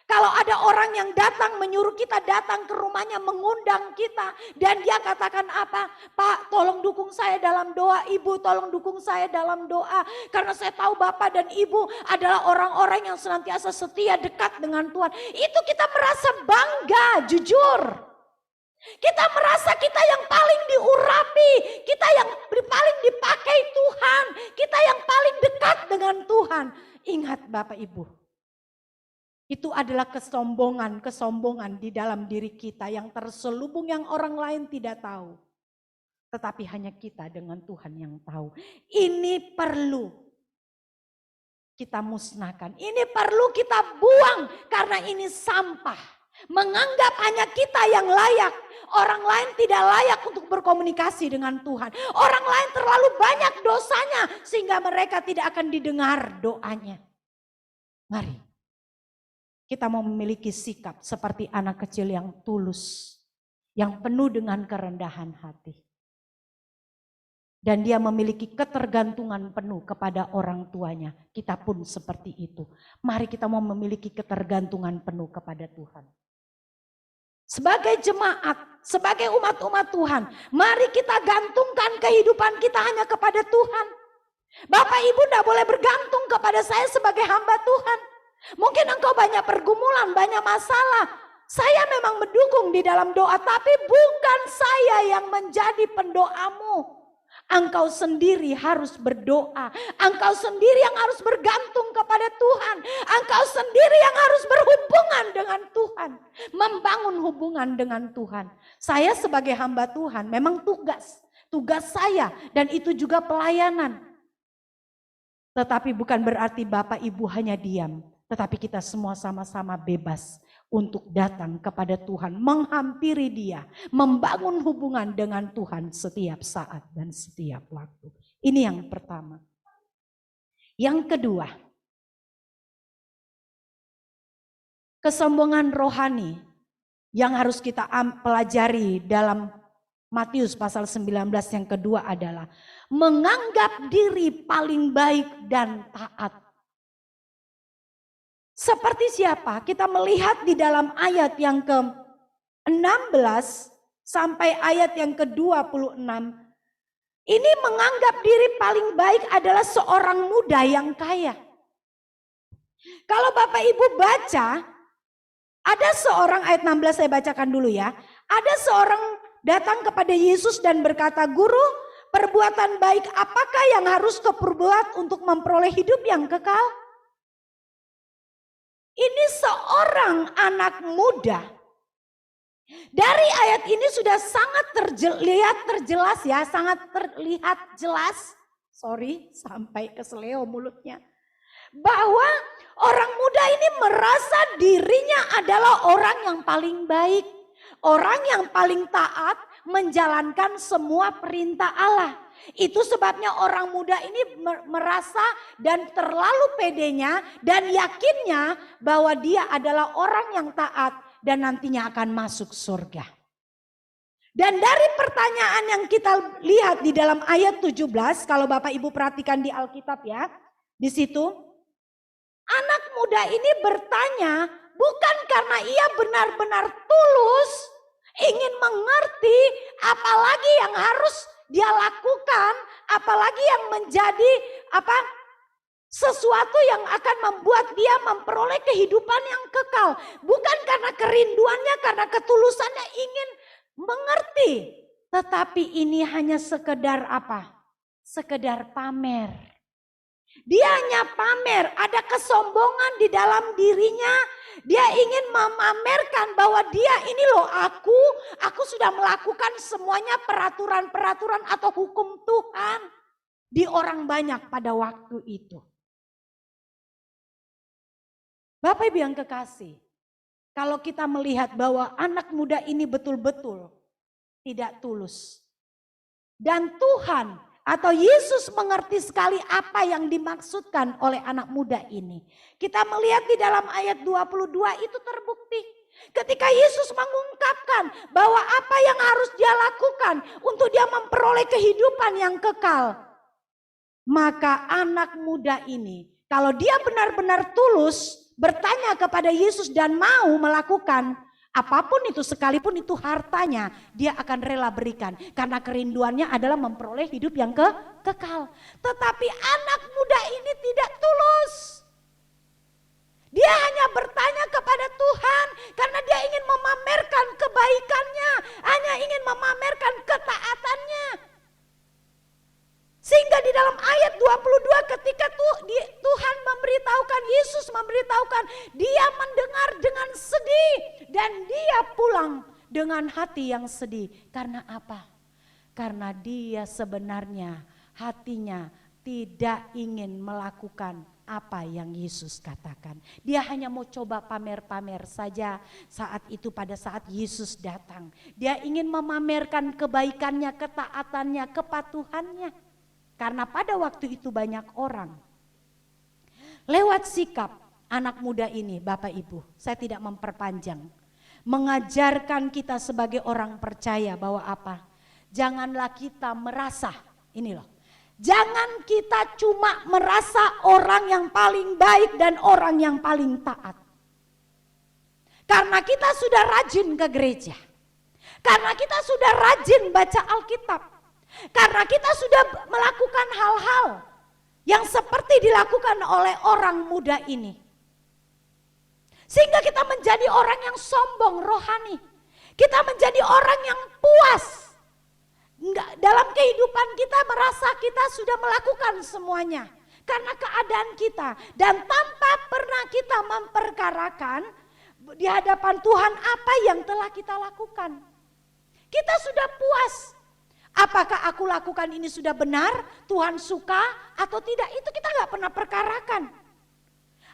Speaker 3: Kalau ada orang yang datang menyuruh kita datang ke rumahnya, mengundang kita. Dan dia katakan apa? Pak, tolong dukung saya dalam doa. Ibu, tolong dukung saya dalam doa. Karena saya tahu Bapak dan Ibu adalah orang-orang yang senantiasa setia dekat dengan Tuhan. Itu kita merasa bangga, jujur. Kita merasa kita yang paling diurapi. Kita yang paling dipakai Tuhan. Kita yang paling dekat dengan Tuhan. Ingat Bapak Ibu. Itu adalah kesombongan di dalam diri kita yang terselubung yang orang lain tidak tahu. Tetapi hanya kita dengan Tuhan yang tahu. Ini perlu kita musnahkan. Ini perlu kita buang karena ini sampah. Menganggap hanya kita yang layak. Orang lain tidak layak untuk berkomunikasi dengan Tuhan. Orang lain terlalu banyak dosanya sehingga mereka tidak akan didengar doanya. Mari. Kita mau memiliki sikap seperti anak kecil yang tulus. Yang penuh dengan kerendahan hati. Dan dia memiliki ketergantungan penuh kepada orang tuanya. Kita pun seperti itu. Mari kita mau memiliki ketergantungan penuh kepada Tuhan. Sebagai jemaat, sebagai umat-umat Tuhan. Mari kita gantungkan kehidupan kita hanya kepada Tuhan. Bapak Ibu tidak boleh bergantung kepada saya sebagai hamba Tuhan. Mungkin engkau banyak pergumulan, banyak masalah. Saya memang mendukung di dalam doa, tapi bukan saya yang menjadi pendoamu. Engkau sendiri harus berdoa. Engkau sendiri yang harus bergantung kepada Tuhan. Engkau sendiri yang harus berhubungan dengan Tuhan. Membangun hubungan dengan Tuhan. Saya sebagai hamba Tuhan memang tugas saya dan itu juga pelayanan. Tetapi bukan berarti Bapak Ibu hanya diam. Tetapi kita semua sama-sama bebas untuk datang kepada Tuhan, menghampiri Dia, membangun hubungan dengan Tuhan setiap saat dan setiap waktu. Ini yang pertama. Yang kedua, kesombongan rohani yang harus kita pelajari dalam Matius pasal 19 yang kedua adalah menganggap diri paling baik dan taat. Seperti siapa? Kita melihat di dalam ayat yang ke-16 sampai ayat yang ke-26. Ini menganggap diri paling baik adalah seorang muda yang kaya. Kalau Bapak Ibu baca, ada seorang ayat 16 saya bacakan dulu ya. Ada seorang datang kepada Yesus dan berkata, "Guru, perbuatan baik apakah yang harus kuperbuat untuk memperoleh hidup yang kekal?" Ini seorang anak muda. Dari ayat ini sudah sangat terjelas ya, sangat terlihat jelas. Sorry, sampai keseleo mulutnya. Bahwa orang muda ini merasa dirinya adalah orang yang paling baik. Orang yang paling taat menjalankan semua perintah Allah. Itu sebabnya orang muda ini merasa dan terlalu pedenya dan yakinnya bahwa dia adalah orang yang taat dan nantinya akan masuk surga. Dan dari pertanyaan yang kita lihat di dalam ayat 17, kalau Bapak Ibu perhatikan di Alkitab ya, di situ anak muda ini bertanya bukan karena ia benar-benar tulus ingin mengerti apalagi yang harus dia lakukan, apalagi yang menjadi sesuatu yang akan membuat dia memperoleh kehidupan yang kekal. Bukan karena kerinduannya, karena ketulusannya ingin mengerti. Tetapi ini hanya sekedar sekedar pamer. Dia hanya pamer, ada kesombongan di dalam dirinya. Dia ingin memamerkan bahwa dia ini loh aku sudah melakukan semuanya peraturan-peraturan atau hukum Tuhan di orang banyak pada waktu itu. Bapak Ibu yang kekasih, kalau kita melihat bahwa anak muda ini betul-betul tidak tulus. Dan Tuhan atau Yesus mengerti sekali apa yang dimaksudkan oleh anak muda ini. Kita melihat di dalam ayat 22 itu terbukti. Ketika Yesus mengungkapkan bahwa apa yang harus dia lakukan untuk dia memperoleh kehidupan yang kekal. Maka anak muda ini kalau dia benar-benar tulus bertanya kepada Yesus dan mau melakukan apapun itu, sekalipun itu hartanya, dia akan rela berikan. Karena kerinduannya adalah memperoleh hidup yang kekal. Tetapi anak muda ini tidak tulus. Dia hanya bertanya kepada Tuhan karena dia ingin memamerkan kebaikannya. Hanya ingin memamerkan ketaatannya. Sehingga di dalam ayat 22 ketika Tuhan memberitahukan, Yesus memberitahukan, dia mendengar dengan sedih dan dia pulang dengan hati yang sedih. Karena apa? Karena dia sebenarnya hatinya tidak ingin melakukan apa yang Yesus katakan. Dia hanya mau coba pamer-pamer saja saat itu pada saat Yesus datang. Dia ingin memamerkan kebaikannya, ketaatannya, kepatuhannya. Karena pada waktu itu banyak orang. Lewat sikap anak muda ini Bapak Ibu, saya tidak memperpanjang. Mengajarkan kita sebagai orang percaya bahwa apa? Janganlah kita merasa, ini loh. Jangan kita cuma merasa orang yang paling baik dan orang yang paling taat. Karena kita sudah rajin ke gereja. Karena kita sudah rajin baca Alkitab. Karena kita sudah melakukan hal-hal yang seperti dilakukan oleh orang muda ini. Sehingga kita menjadi orang yang sombong rohani. Kita menjadi orang yang puas. Dalam kehidupan kita merasa kita sudah melakukan semuanya. Karena keadaan kita. Dan tanpa pernah kita memperkarakan di hadapan Tuhan apa yang telah kita lakukan. Kita sudah puas. Apakah aku lakukan ini sudah benar, Tuhan suka atau tidak, itu kita gak pernah perkarakan.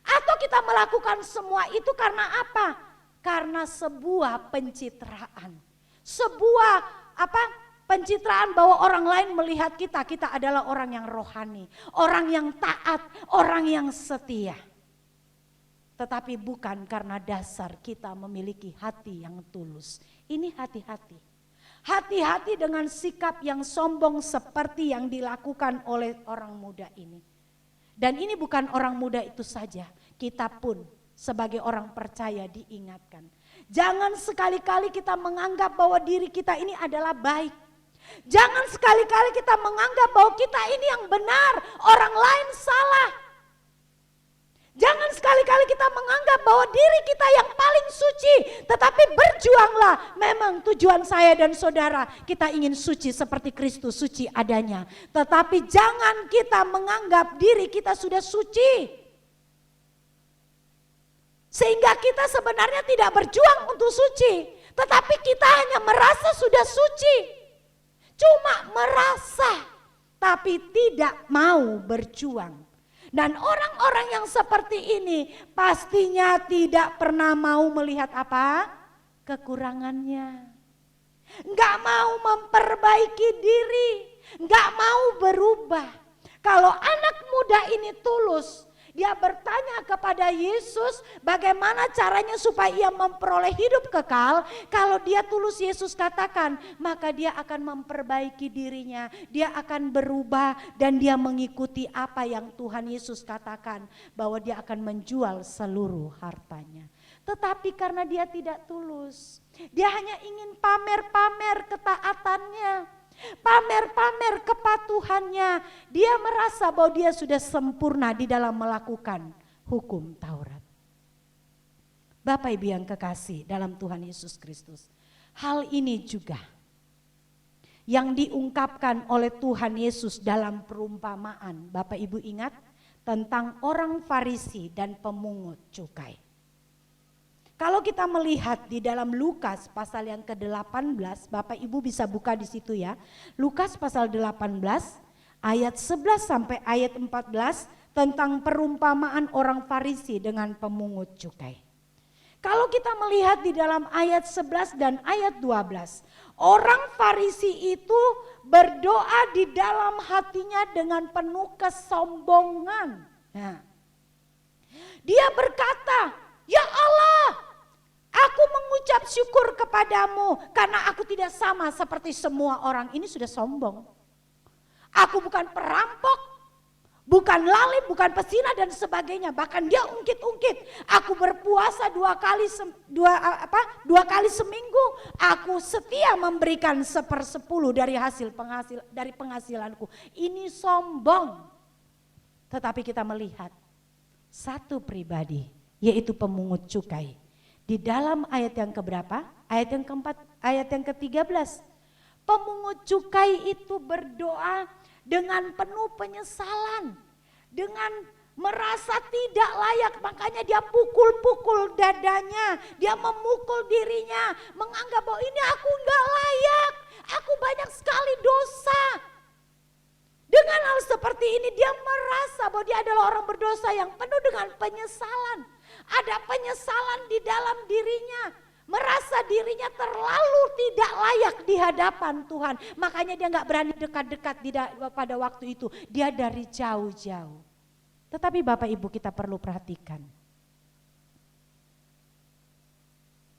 Speaker 3: Atau kita melakukan semua itu karena apa? Karena sebuah pencitraan. Sebuah pencitraan bahwa orang lain melihat kita adalah orang yang rohani. Orang yang taat, orang yang setia. Tetapi bukan karena dasar kita memiliki hati yang tulus. Ini hati-hati. Hati-hati dengan sikap yang sombong seperti yang dilakukan oleh orang muda ini. Dan ini bukan orang muda itu saja, kita pun sebagai orang percaya diingatkan. Jangan sekali-kali kita menganggap bahwa diri kita ini adalah baik. Jangan sekali-kali kita menganggap bahwa kita ini yang benar, orang lain salah. Jangan sekali-kali kita menganggap bahwa diri kita yang paling suci. Tetapi berjuanglah, memang tujuan saya dan saudara, kita ingin suci seperti Kristus suci adanya. Tetapi jangan kita menganggap diri kita sudah suci. Sehingga kita sebenarnya tidak berjuang untuk suci. Tetapi kita hanya merasa sudah suci. Cuma merasa, tapi tidak mau berjuang. Dan orang-orang yang seperti ini pastinya tidak pernah mau melihat apa? Kekurangannya. Enggak mau memperbaiki diri, enggak mau berubah. Kalau anak muda ini tulus, dia bertanya kepada Yesus bagaimana caranya supaya ia memperoleh hidup kekal. Kalau dia tulus, Yesus katakan, maka dia akan memperbaiki dirinya. Dia akan berubah dan dia mengikuti apa yang Tuhan Yesus katakan. Bahwa dia akan menjual seluruh hartanya. Tetapi karena dia tidak tulus, dia hanya ingin pamer-pamer ketaatannya. Pamer-pamer kepatuhannya. Dia merasa bahwa dia sudah sempurna di dalam melakukan hukum Taurat. Bapak Ibu yang kekasih dalam Tuhan Yesus Kristus, hal ini juga yang diungkapkan oleh Tuhan Yesus dalam perumpamaan. Bapak Ibu ingat tentang orang Farisi dan pemungut cukai. Kalau kita melihat di dalam Lukas pasal yang ke-18, Bapak Ibu bisa buka di situ ya. Lukas pasal 18 ayat 11 sampai ayat 14 tentang perumpamaan orang Farisi dengan pemungut cukai. Kalau kita melihat di dalam ayat 11 dan ayat 12, orang Farisi itu berdoa di dalam hatinya dengan penuh kesombongan. Nah, dia berkata, "Ya Allah, aku mengucap syukur kepadamu karena aku tidak sama seperti semua orang." Ini sudah sombong. Aku bukan perampok, bukan lalim, bukan pesina dan sebagainya. Bahkan dia ungkit-ungkit. Aku berpuasa dua kali seminggu. Aku setia memberikan 1/10 dari penghasilanku. Ini sombong. Tetapi kita melihat satu pribadi, yaitu pemungut cukai. Di dalam ayat yang keberapa? Ayat yang keempat, ayat yang ke-13. Pemungut cukai itu berdoa dengan penuh penyesalan, dengan merasa tidak layak, makanya dia pukul-pukul dadanya, dia memukul dirinya, menganggap bahwa ini aku enggak layak, aku banyak sekali dosa. Dengan hal seperti ini dia merasa bahwa dia adalah orang berdosa yang penuh dengan penyesalan. Ada penyesalan di dalam dirinya, merasa dirinya terlalu tidak layak di hadapan Tuhan. Makanya dia gak berani dekat-dekat pada waktu itu, dia dari jauh-jauh. Tetapi Bapak Ibu kita perlu perhatikan.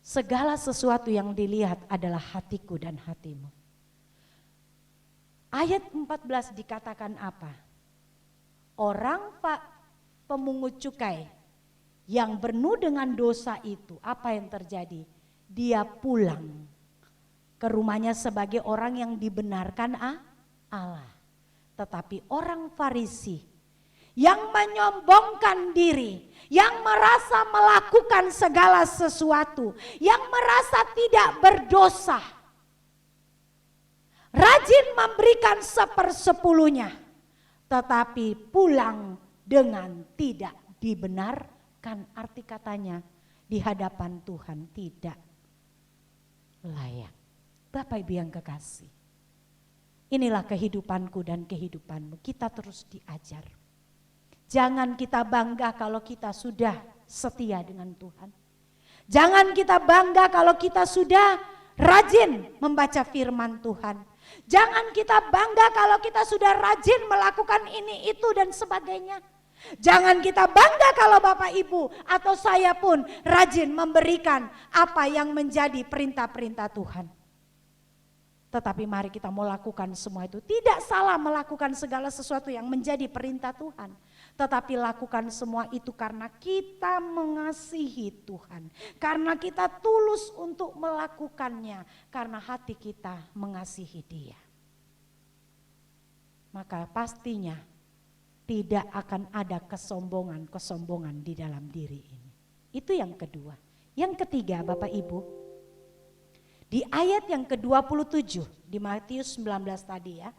Speaker 3: Segala sesuatu yang dilihat adalah hatiku dan hatimu. Ayat 14 dikatakan apa? Orang pemungut cukai yang penuh dengan dosa itu, apa yang terjadi? Dia pulang ke rumahnya sebagai orang yang dibenarkan Allah. Tetapi orang Farisi yang menyombongkan diri, yang merasa melakukan segala sesuatu, yang merasa tidak berdosa, rajin memberikan 1/10-nya, tetapi pulang dengan tidak dibenarkan. Arti katanya di hadapan Tuhan tidak layak. Bapak Ibu yang kekasih, inilah kehidupanku dan kehidupanmu. Kita terus diajar. Jangan kita bangga kalau kita sudah setia dengan Tuhan. Jangan kita bangga kalau kita sudah rajin membaca firman Tuhan. Jangan kita bangga kalau kita sudah rajin melakukan ini, itu dan sebagainya. Jangan kita bangga kalau Bapak Ibu atau saya pun rajin memberikan apa yang menjadi perintah-perintah Tuhan. Tetapi mari kita mau lakukan semua itu. Tidak salah melakukan segala sesuatu yang menjadi perintah Tuhan. Tetapi lakukan semua itu karena kita mengasihi Tuhan. Karena kita tulus untuk melakukannya. Karena hati kita mengasihi Dia. Maka pastinya tidak akan ada kesombongan-kesombongan di dalam diri ini. Itu yang kedua. Yang ketiga Bapak Ibu, di ayat yang ke-27 di Matius 19 tadi ya.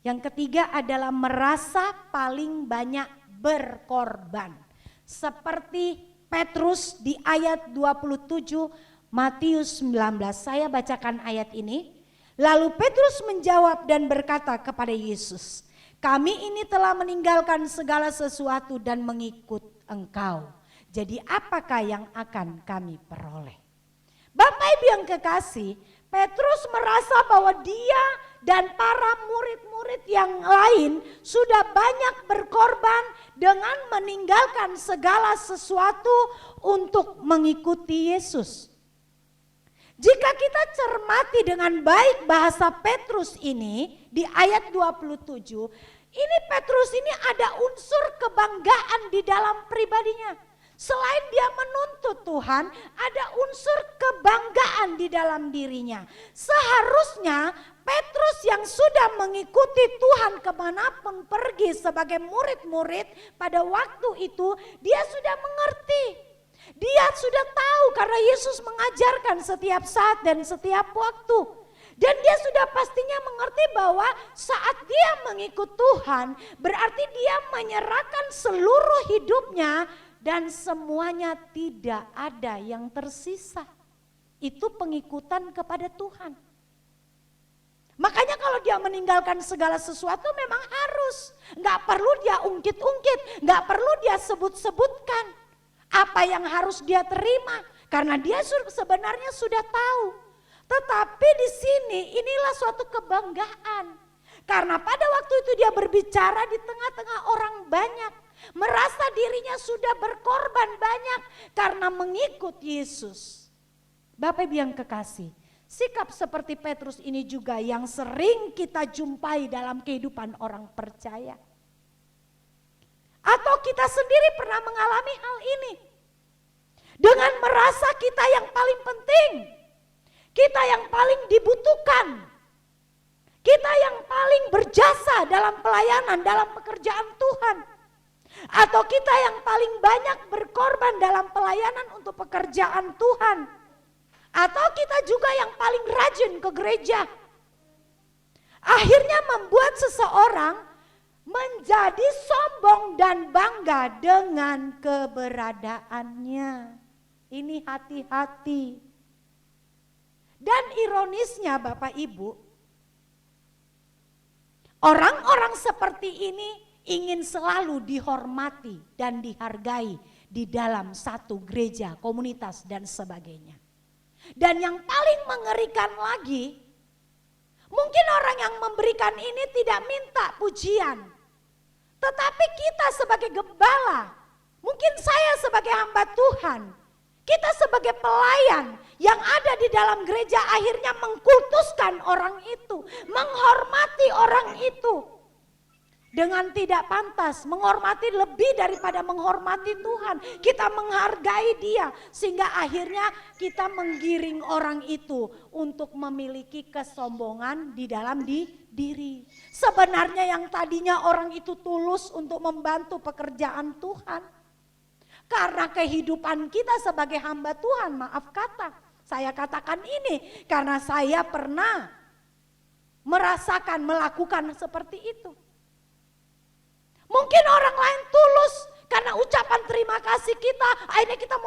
Speaker 3: Yang ketiga adalah merasa paling banyak berkorban. Seperti Petrus di ayat 27 Matius 19. Saya bacakan ayat ini. Lalu Petrus menjawab dan berkata kepada Yesus, kami ini telah meninggalkan segala sesuatu dan mengikut Engkau. Jadi apakah yang akan kami peroleh? Bapak Ibu yang kekasih, Petrus merasa bahwa dia dan para murid-murid yang lain sudah banyak berkorban dengan meninggalkan segala sesuatu untuk mengikuti Yesus. Jika kita cermati dengan baik bahasa Petrus ini di ayat 27, ini Petrus ini ada unsur kebanggaan di dalam pribadinya. Selain dia menuntut Tuhan, ada unsur kebanggaan di dalam dirinya. Seharusnya Petrus yang sudah mengikuti Tuhan kemanapun pergi sebagai murid-murid pada waktu itu, dia sudah mengerti. Dia sudah tahu karena Yesus mengajarkan setiap saat dan setiap waktu. Dan dia sudah pastinya mengerti bahwa saat dia mengikut Tuhan, berarti dia menyerahkan seluruh hidupnya dan semuanya tidak ada yang tersisa. Itu pengikutan kepada Tuhan. Makanya kalau dia meninggalkan segala sesuatu memang harus. Gak perlu dia ungkit-ungkit, gak perlu dia sebut-sebutkan apa yang harus dia terima. Karena dia sebenarnya sudah tahu. Tetapi di sini inilah suatu kebanggaan. Karena pada waktu itu dia berbicara di tengah-tengah orang banyak. Merasa dirinya sudah berkorban banyak karena mengikut Yesus. Bapak Ibu yang kekasih, sikap seperti Petrus ini juga yang sering kita jumpai dalam kehidupan orang percaya. Atau kita sendiri pernah mengalami hal ini. Dengan merasa kita yang paling penting, kita yang paling dibutuhkan, kita yang paling berjasa dalam pelayanan, dalam pekerjaan Tuhan. Atau kita yang paling banyak berkorban dalam pelayanan untuk pekerjaan Tuhan. Atau kita juga yang paling rajin ke gereja. Akhirnya membuat seseorang menjadi sombong dan bangga dengan keberadaannya. Ini hati-hati. Dan ironisnya Bapak Ibu, orang-orang seperti ini ingin selalu dihormati dan dihargai di dalam satu gereja, komunitas dan sebagainya. Dan yang paling mengerikan lagi, mungkin orang yang memberikan ini tidak minta pujian. Tetapi kita sebagai gembala, mungkin saya sebagai hamba Tuhan, kita sebagai pelayan yang ada di dalam gereja akhirnya mengkultuskan orang itu, menghormati orang itu. Dengan tidak pantas, menghormati lebih daripada menghormati Tuhan. Kita menghargai dia sehingga akhirnya kita menggiring orang itu untuk memiliki kesombongan di dalam diri. Sebenarnya yang tadinya orang itu tulus untuk membantu pekerjaan Tuhan. Karena kehidupan kita sebagai hamba Tuhan, maaf kata, saya katakan ini karena saya pernah merasakan melakukan seperti itu. Mungkin orang lain tulus karena ucapan terima kasih kita, akhirnya kita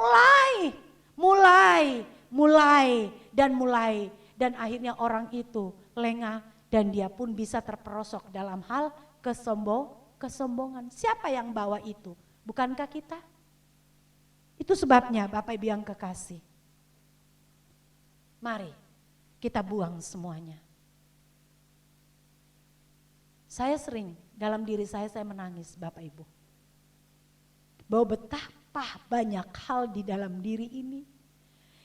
Speaker 3: mulai dan akhirnya orang itu lengah dan dia pun bisa terperosok dalam hal kesombongan. Siapa yang bawa itu? Bukankah kita? Itu sebabnya Bapak Ibu yang kekasih, mari kita buang semuanya. Saya sering dalam diri saya menangis Bapak Ibu. bahwa betapa banyak hal di dalam diri ini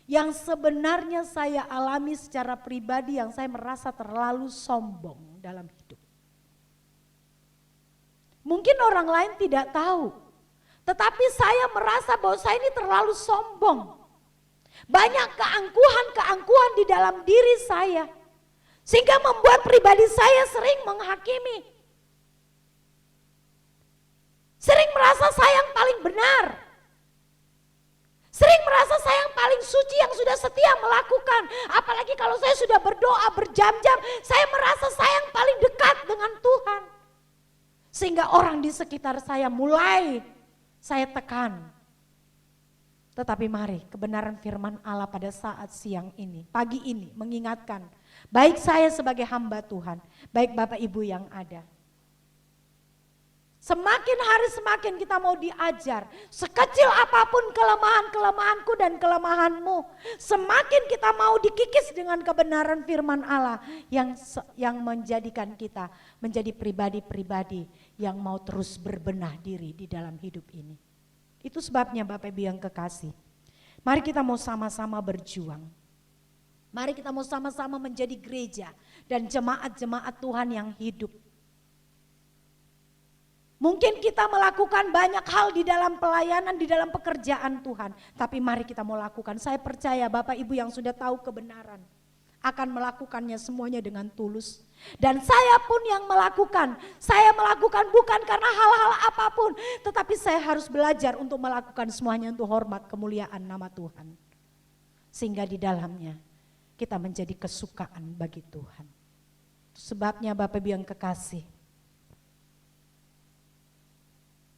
Speaker 3: yang sebenarnya saya alami secara pribadi, yang saya merasa terlalu sombong dalam hidup. Mungkin orang lain tidak tahu, tetapi saya merasa bahwa saya ini terlalu sombong. Banyak keangkuhan-keangkuhan di dalam diri saya, sehingga membuat pribadi saya sering menghakimi. Sering merasa saya yang paling benar. Sering merasa saya yang paling suci, yang sudah setia melakukan. Apalagi kalau saya sudah berdoa berjam-jam, saya merasa saya yang paling dekat dengan Tuhan. Sehingga orang di sekitar saya mulai saya tekan. Tetapi mari kebenaran firman Allah pada saat siang ini, pagi ini mengingatkan. Baik saya sebagai hamba Tuhan, baik Bapak Ibu yang ada. Semakin hari semakin kita mau diajar, sekecil apapun kelemahan-kelemahanku dan kelemahanmu, semakin kita mau dikikis dengan kebenaran firman Allah yang menjadikan kita menjadi pribadi-pribadi yang mau terus berbenah diri di dalam hidup ini. Itu sebabnya Bapak Ibu yang kekasih, mari kita mau sama-sama berjuang. Mari kita mau sama-sama menjadi gereja dan jemaat-jemaat Tuhan yang hidup. Mungkin kita melakukan banyak hal di dalam pelayanan, di dalam pekerjaan Tuhan. Tapi mari kita mau lakukan. Saya percaya Bapak Ibu yang sudah tahu kebenaran akan melakukannya semuanya dengan tulus. Dan saya pun yang melakukan. Saya melakukan bukan karena hal-hal apapun. Tetapi saya harus belajar untuk melakukan semuanya untuk hormat kemuliaan nama Tuhan. Sehingga di dalamnya kita menjadi kesukaan bagi Tuhan. Sebabnya Bapak Ibu yang kekasih,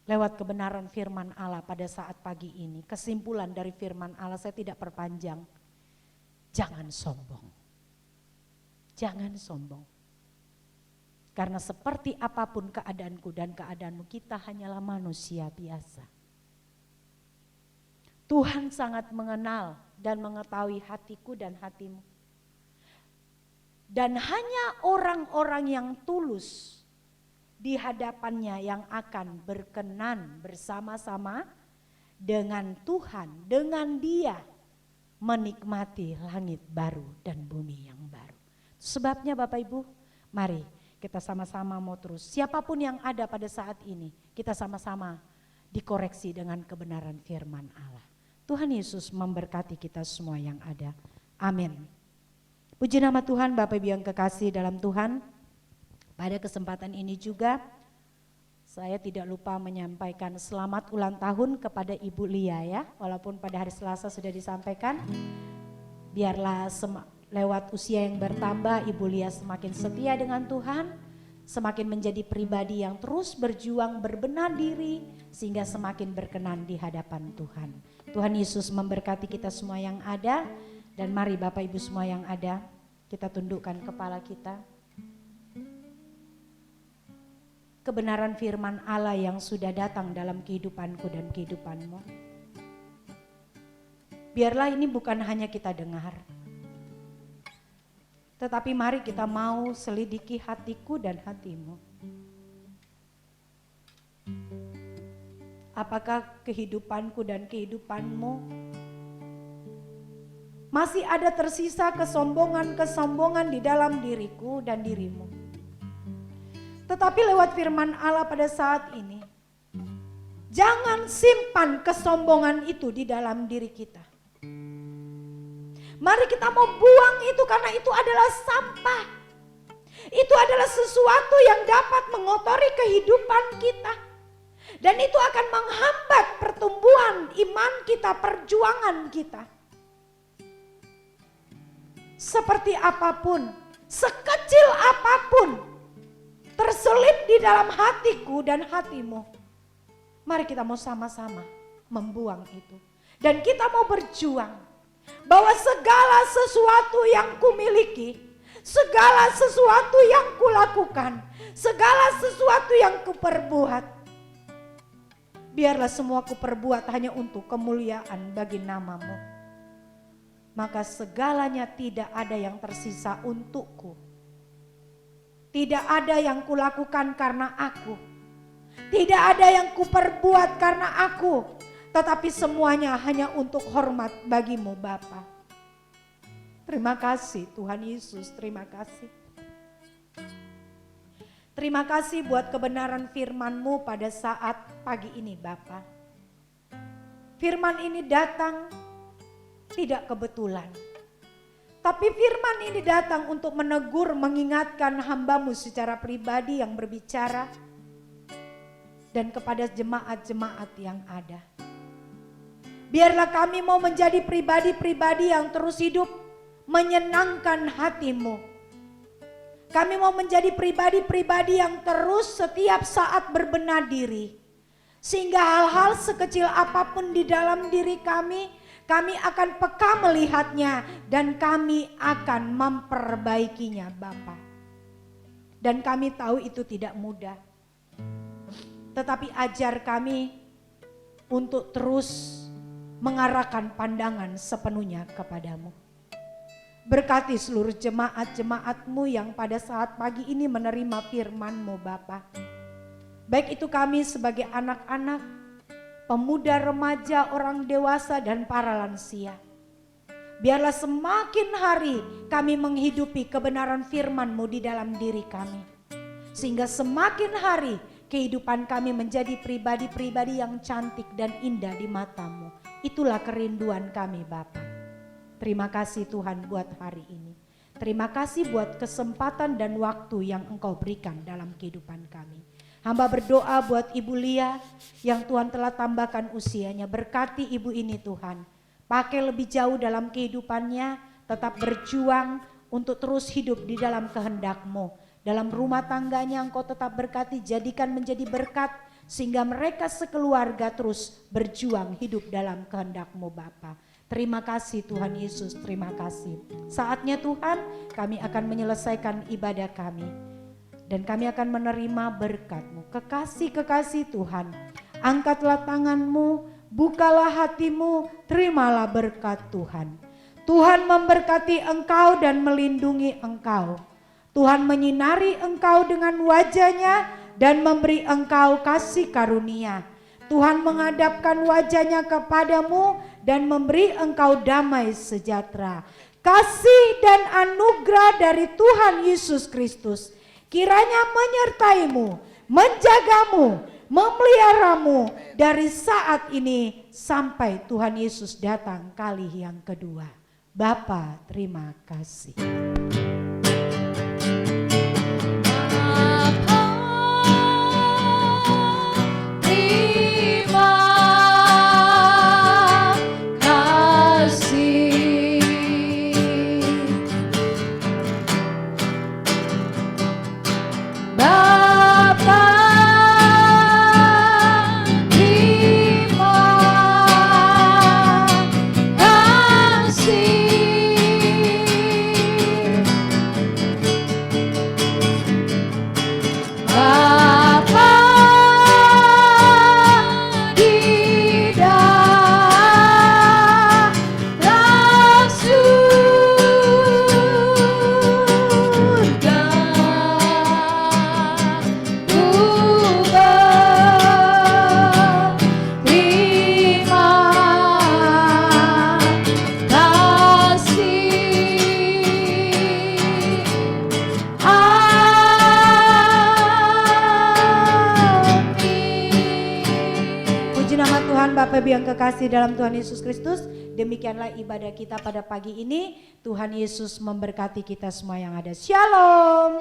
Speaker 3: lewat kebenaran firman Allah pada saat pagi ini, kesimpulan dari firman Allah saya tidak perpanjang. Jangan sombong. Jangan sombong. Karena seperti apapun keadaanku dan keadaanmu, kita hanyalah manusia biasa. Tuhan sangat mengenal dan mengetahui hatiku dan hatimu. Dan hanya orang-orang yang tulus di hadapannya yang akan berkenan bersama-sama dengan Tuhan, dengan Dia menikmati langit baru dan bumi yang baru. Sebabnya Bapak Ibu, mari kita sama-sama mau terus. Siapapun yang ada pada saat ini, kita sama-sama dikoreksi dengan kebenaran firman Allah. Tuhan Yesus memberkati kita semua yang ada. Amin. Puji nama Tuhan, Bapak Ibu yang kekasih dalam Tuhan. Pada kesempatan ini juga saya tidak lupa menyampaikan selamat ulang tahun kepada Ibu Lia ya. Walaupun pada hari Selasa sudah disampaikan, biarlah lewat usia yang bertambah Ibu Lia semakin setia dengan Tuhan, semakin menjadi pribadi yang terus berjuang berbenah diri sehingga semakin berkenan di hadapan Tuhan. Tuhan Yesus memberkati kita semua yang ada, dan mari Bapak Ibu semua yang ada, kita tundukkan kepala kita. Kebenaran firman Allah yang sudah datang dalam kehidupanku dan kehidupanmu. Biarlah ini bukan hanya kita dengar, tetapi mari kita mau selidiki hatiku dan hatimu. Apakah kehidupanku dan kehidupanmu masih ada tersisa kesombongan-kesombongan di dalam diriku dan dirimu? Tetapi lewat firman Allah pada saat ini, jangan simpan kesombongan itu di dalam diri kita. Mari kita mau buang itu, karena itu adalah sampah. Itu adalah sesuatu yang dapat mengotori kehidupan kita. Dan itu akan menghambat pertumbuhan iman kita, perjuangan kita. Seperti apapun, sekecil apapun terselip di dalam hatiku dan hatimu, mari kita mau sama-sama membuang itu. Dan kita mau berjuang bahwa segala sesuatu yang kumiliki, segala sesuatu yang kulakukan, segala sesuatu yang kuperbuat, biarlah semua kuperbuat hanya untuk kemuliaan bagi namamu. Maka segalanya tidak ada yang tersisa untukku. Tidak ada yang kulakukan karena aku. Tidak ada yang kuperbuat karena aku, tetapi semuanya hanya untuk hormat bagimu Bapa. Terima kasih Tuhan Yesus, terima kasih. Terima kasih buat kebenaran firman-Mu pada saat pagi ini Bapa. Firman ini datang tidak kebetulan. Tapi firman ini datang untuk menegur, mengingatkan hamba-Mu secara pribadi yang berbicara. Dan kepada jemaat-jemaat yang ada. Biarlah kami mau menjadi pribadi-pribadi yang terus hidup menyenangkan hati-Mu. Kami mau menjadi pribadi-pribadi yang terus setiap saat berbenah diri. Sehingga hal-hal sekecil apapun di dalam diri kami akan peka melihatnya dan kami akan memperbaikinya Bapa. Dan kami tahu itu tidak mudah. Tetapi ajar kami untuk terus mengarahkan pandangan sepenuhnya kepadamu. Berkati seluruh jemaat-jemaat-Mu yang pada saat pagi ini menerima firman-Mu Bapa. Baik itu kami sebagai anak-anak, pemuda, remaja, orang dewasa dan para lansia. Biarlah semakin hari kami menghidupi kebenaran firman-Mu di dalam diri kami. Sehingga semakin hari kehidupan kami menjadi pribadi-pribadi yang cantik dan indah di mata-Mu. Itulah kerinduan kami Bapa. Terima kasih Tuhan buat hari ini. Terima kasih buat kesempatan dan waktu yang Engkau berikan dalam kehidupan kami. Hamba berdoa buat Ibu Lia yang Tuhan telah tambahkan usianya. Berkati ibu ini Tuhan. Pakai lebih jauh dalam kehidupannya. Tetap berjuang untuk terus hidup di dalam kehendak-Mu. Dalam rumah tangganya Engkau tetap berkati, jadikan menjadi berkat. Sehingga mereka sekeluarga terus berjuang hidup dalam kehendak-Mu Bapa. Terima kasih Tuhan Yesus, terima kasih. Saatnya Tuhan kami akan menyelesaikan ibadah kami. Dan kami akan menerima berkat-Mu. Kekasih-kekasih Tuhan, angkatlah tangan-Mu, bukalah hati-Mu, terimalah berkat Tuhan. Tuhan memberkati engkau dan melindungi engkau. Tuhan menyinari engkau dengan wajah-Nya dan memberi engkau kasih karunia. Tuhan menghadapkan wajah-Nya kepadamu dan memberi engkau damai sejahtera. Kasih dan anugerah dari Tuhan Yesus Kristus kiranya menyertaimu, menjagamu, memeliharamu dari saat ini sampai Tuhan Yesus datang kali yang kedua. Bapa, terima kasih. Bapak Ibu yang kekasih dalam Tuhan Yesus Kristus, demikianlah ibadah kita pada pagi ini. Tuhan Yesus memberkati kita semua yang ada. Shalom.